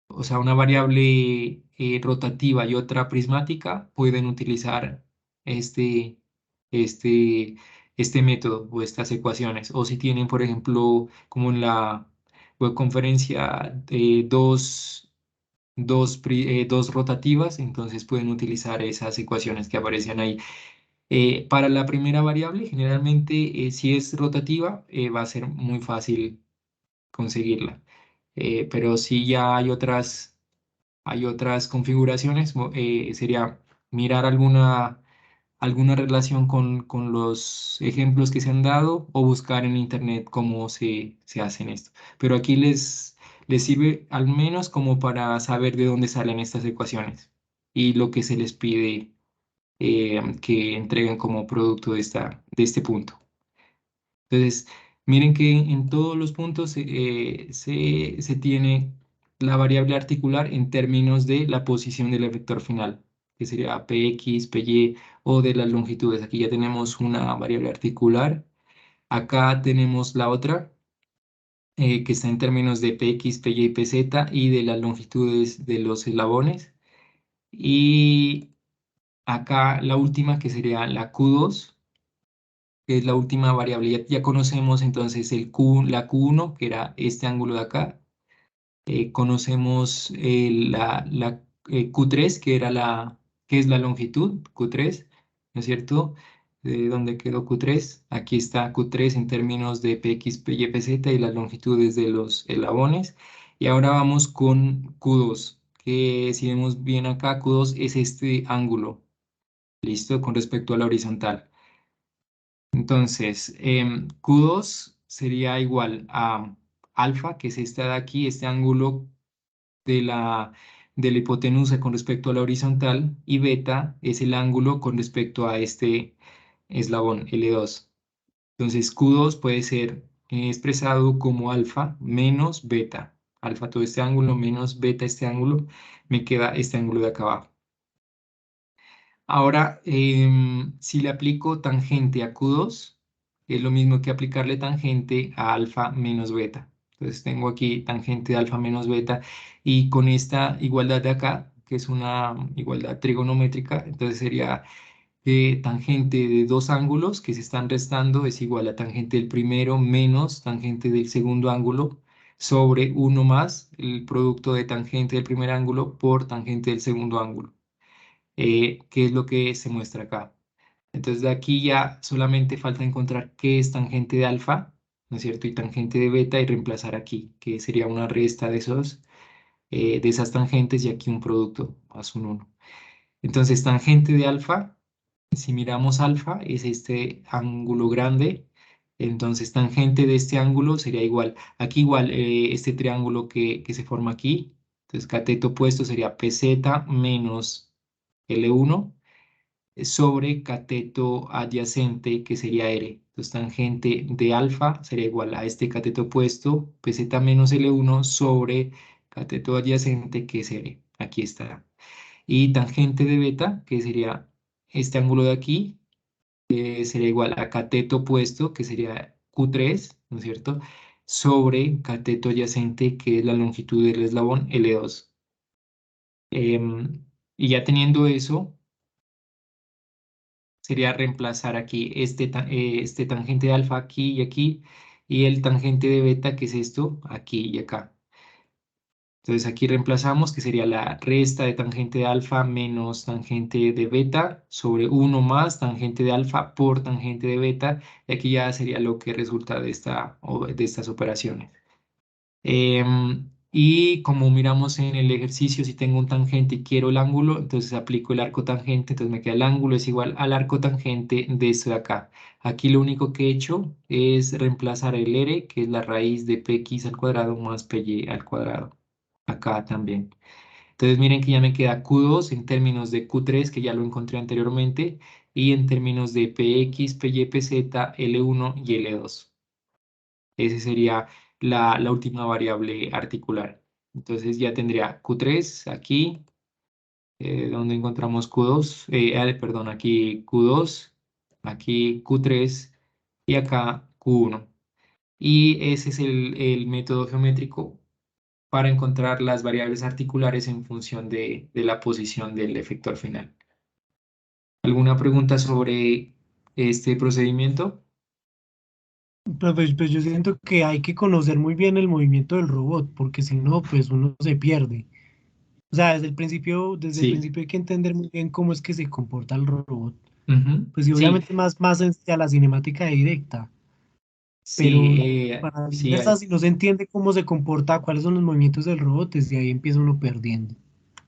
o sea, una variable rotativa y otra prismática, pueden utilizar este, este, este método o estas ecuaciones. O si tienen, por ejemplo, como en la webconferencia, dos rotativas, entonces pueden utilizar esas ecuaciones que aparecen ahí. Para la primera variable, generalmente, si es rotativa, va a ser muy fácil conseguirla. Pero si ya hay otras configuraciones, sería mirar alguna relación con los ejemplos que se han dado o buscar en internet cómo se hacen esto. Pero aquí les sirve al menos como para saber de dónde salen estas ecuaciones y lo que se les pide que entreguen como producto de este punto. Entonces, miren que en todos los puntos se tiene la variable articular en términos de la posición del efector final, que sería Px, Py o de las longitudes. Aquí ya tenemos una variable articular. Acá tenemos la otra, que está en términos de Px, Py y Pz y de las longitudes de los eslabones. Y acá la última, que sería la Q2, que es la última variable. Ya conocemos entonces la Q1, que era este ángulo de acá. Conocemos la Q3, que es la longitud, Q3, ¿no es cierto? ¿Dónde quedó Q3? Aquí está Q3 en términos de Px, Py, Pz y las longitudes de los eslabones. Y ahora vamos con Q2, que si vemos bien acá, Q2 es este ángulo, ¿listo? Con respecto a la horizontal. Entonces, Q2 sería igual a alfa, que es esta de aquí, este ángulo de la hipotenusa con respecto a la horizontal, y beta es el ángulo con respecto a este eslabón L2. Entonces, Q2 puede ser expresado como alfa menos beta. Alfa todo este ángulo menos beta este ángulo, me queda este ángulo de acá abajo. Ahora, si le aplico tangente a Q2, es lo mismo que aplicarle tangente a alfa menos beta. Entonces tengo aquí tangente de alfa menos beta y con esta igualdad de acá, que es una igualdad trigonométrica, entonces sería tangente de dos ángulos que se están restando es igual a tangente del primero menos tangente del segundo ángulo sobre 1 más el producto de tangente del primer ángulo por tangente del segundo ángulo, que es lo que se muestra acá. Entonces de aquí ya solamente falta encontrar qué es tangente de alfa, ¿no es cierto? Y tangente de beta y reemplazar aquí, que sería una resta de esas tangentes y aquí un producto más un 1. Entonces tangente de alfa Si miramos alfa, es este ángulo grande, entonces tangente de este ángulo sería igual. Aquí igual, este triángulo que se forma aquí, entonces cateto opuesto sería PZ menos L1 sobre cateto adyacente que sería R. Entonces tangente de alfa sería igual a este cateto opuesto, PZ menos L1 sobre cateto adyacente que es R. Aquí está. Y tangente de beta, que sería este ángulo de aquí, sería igual a cateto opuesto, que sería Q3, ¿no es cierto? Sobre cateto adyacente, que es la longitud del eslabón L2. Y ya teniendo eso, sería reemplazar aquí este tangente de alfa aquí y aquí, y el tangente de beta, que es esto, aquí y acá. Entonces aquí reemplazamos que sería la resta de tangente de alfa menos tangente de beta sobre 1 más tangente de alfa por tangente de beta, y aquí ya sería lo que resulta de estas operaciones. Y como miramos en el ejercicio, si tengo un tangente y quiero el ángulo, entonces aplico el arco tangente, entonces me queda el ángulo es igual al arco tangente de esto de acá. Aquí lo único que he hecho es reemplazar el r, que es la raíz de px al cuadrado más py al cuadrado. Acá también. Entonces miren que ya me queda Q2 en términos de Q3, que ya lo encontré anteriormente, y en términos de PX, PY, PZ, L1 y L2. Esa sería la última variable articular. Entonces ya tendría Q3 aquí, donde encontramos Q2, perdón, aquí Q2, aquí Q3 y acá Q1. Y ese es el método geométrico para encontrar las variables articulares en función de la posición del efector final. ¿Alguna pregunta sobre este procedimiento? Pero pues yo siento que hay que conocer muy bien el movimiento del robot, porque si no, pues uno se pierde. O sea, desde el Sí. principio hay que entender muy bien cómo es que se comporta el robot. Ujú. Pues y Sí, obviamente más a la cinemática directa, pero sí, para la sí, inversa, si no se entiende cómo se comporta, cuáles son los movimientos del robot, desde ahí empieza uno perdiendo.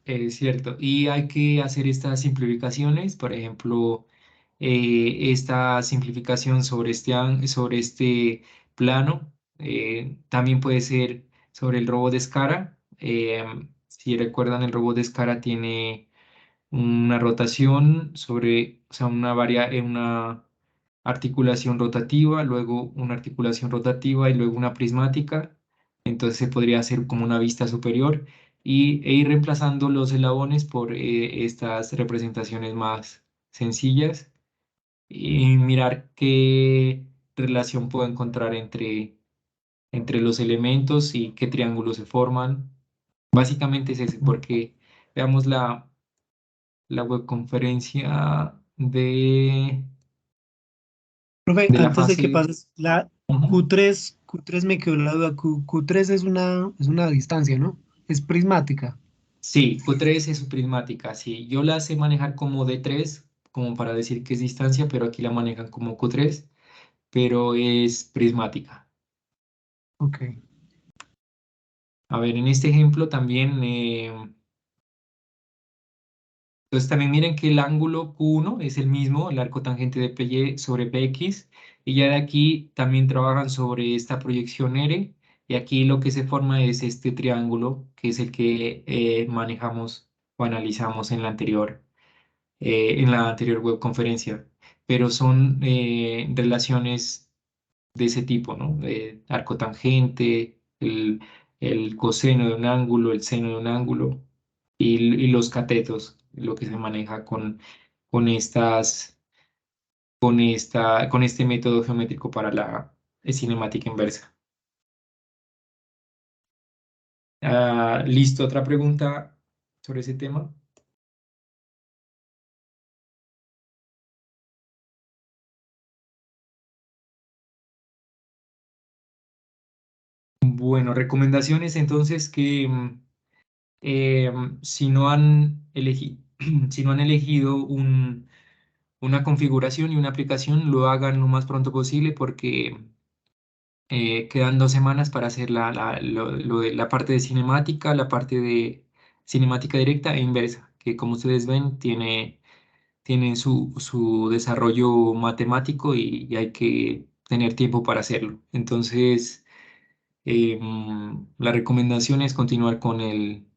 es cierto. Y hay que hacer estas simplificaciones, por ejemplo, esta simplificación sobre este plano, también puede ser sobre el robot de Skara. Si recuerdan, el robot de Skara tiene una rotación sobre, o sea, una articulación rotativa, luego una articulación rotativa y luego una prismática. Entonces se podría hacer como una vista superior e ir reemplazando los eslabones por estas representaciones más sencillas y mirar qué relación puedo encontrar entre los elementos y qué triángulos se forman. Básicamente es ese, porque veamos la webconferencia Profe, de la antes de que fase. pases, la Ujú. Q3 me quedó la duda. Q3 es una distancia, ¿no? Es prismática. Sí, Q3 es su prismática, sí. Yo la sé manejar como D3, como para decir que es distancia, pero aquí la manejan como Q3, pero es prismática. Ok. A ver, en este ejemplo también, entonces también miren que el ángulo Q1 es el mismo, el arco tangente de PY sobre PX, y ya de aquí también trabajan sobre esta proyección R, y aquí lo que se forma es este triángulo, que es el que manejamos o analizamos en la anterior webconferencia, pero son relaciones de ese tipo, ¿no? Arco tangente, el coseno de un ángulo, el seno de un ángulo y los catetos, lo que se maneja con con este método geométrico para la cinemática inversa. ¿Listo? ¿Otra pregunta sobre ese tema? Bueno, recomendaciones entonces que si no han si no han elegido una configuración y una aplicación, lo hagan lo más pronto posible porque quedan 2 semanas para hacer lo de la parte de cinemática, la parte de cinemática directa e inversa, que como ustedes ven tienen su desarrollo matemático y hay que tener tiempo para hacerlo. Entonces, la recomendación es continuar con el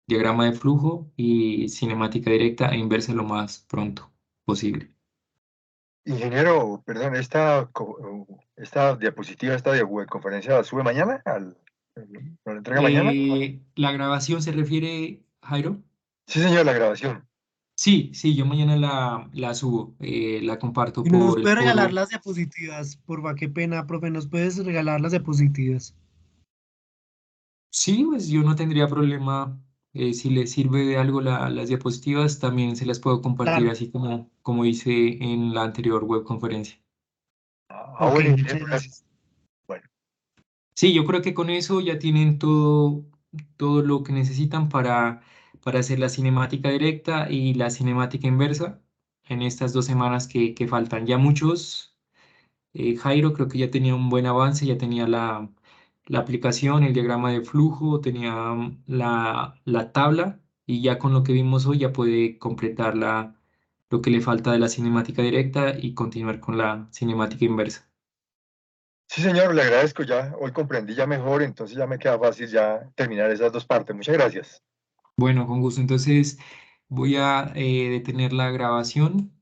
diagrama de flujo y cinemática directa e inversa lo más pronto posible. Ingeniero, perdón, esta diapositiva, esta de webconferencia, ¿la sube mañana? ¿Nos la entrega mañana? ¿La grabación se refiere, Jairo? Sí, señor, la grabación. Sí, sí, yo mañana la subo, la comparto Y nos por el puede regalar foro. las diapositivas, porfa, qué pena, profe, nos puedes regalar las diapositivas. Sí, pues yo no tendría problema. Si les sirve de algo las diapositivas, también se las puedo compartir Claro, así como hice en la anterior webconferencia. ok, Bueno, muchas ingeniero, gracias. gracias. Bueno, Sí, yo creo que con eso ya tienen todo lo que necesitan para hacer la cinemática directa y la cinemática inversa en estas 2 semanas que faltan. Ya muchos, Jairo creo que ya tenía un buen avance, ya tenía la aplicación, el diagrama de flujo, tenía la tabla y ya con lo que vimos hoy ya puede completar lo que le falta de la cinemática directa y continuar con la cinemática inversa. sí, señor, le agradezco ya. Hoy comprendí ya mejor, entonces ya me queda fácil ya terminar esas dos partes. Muchas gracias. Bueno, con gusto. Entonces voy a detener la grabación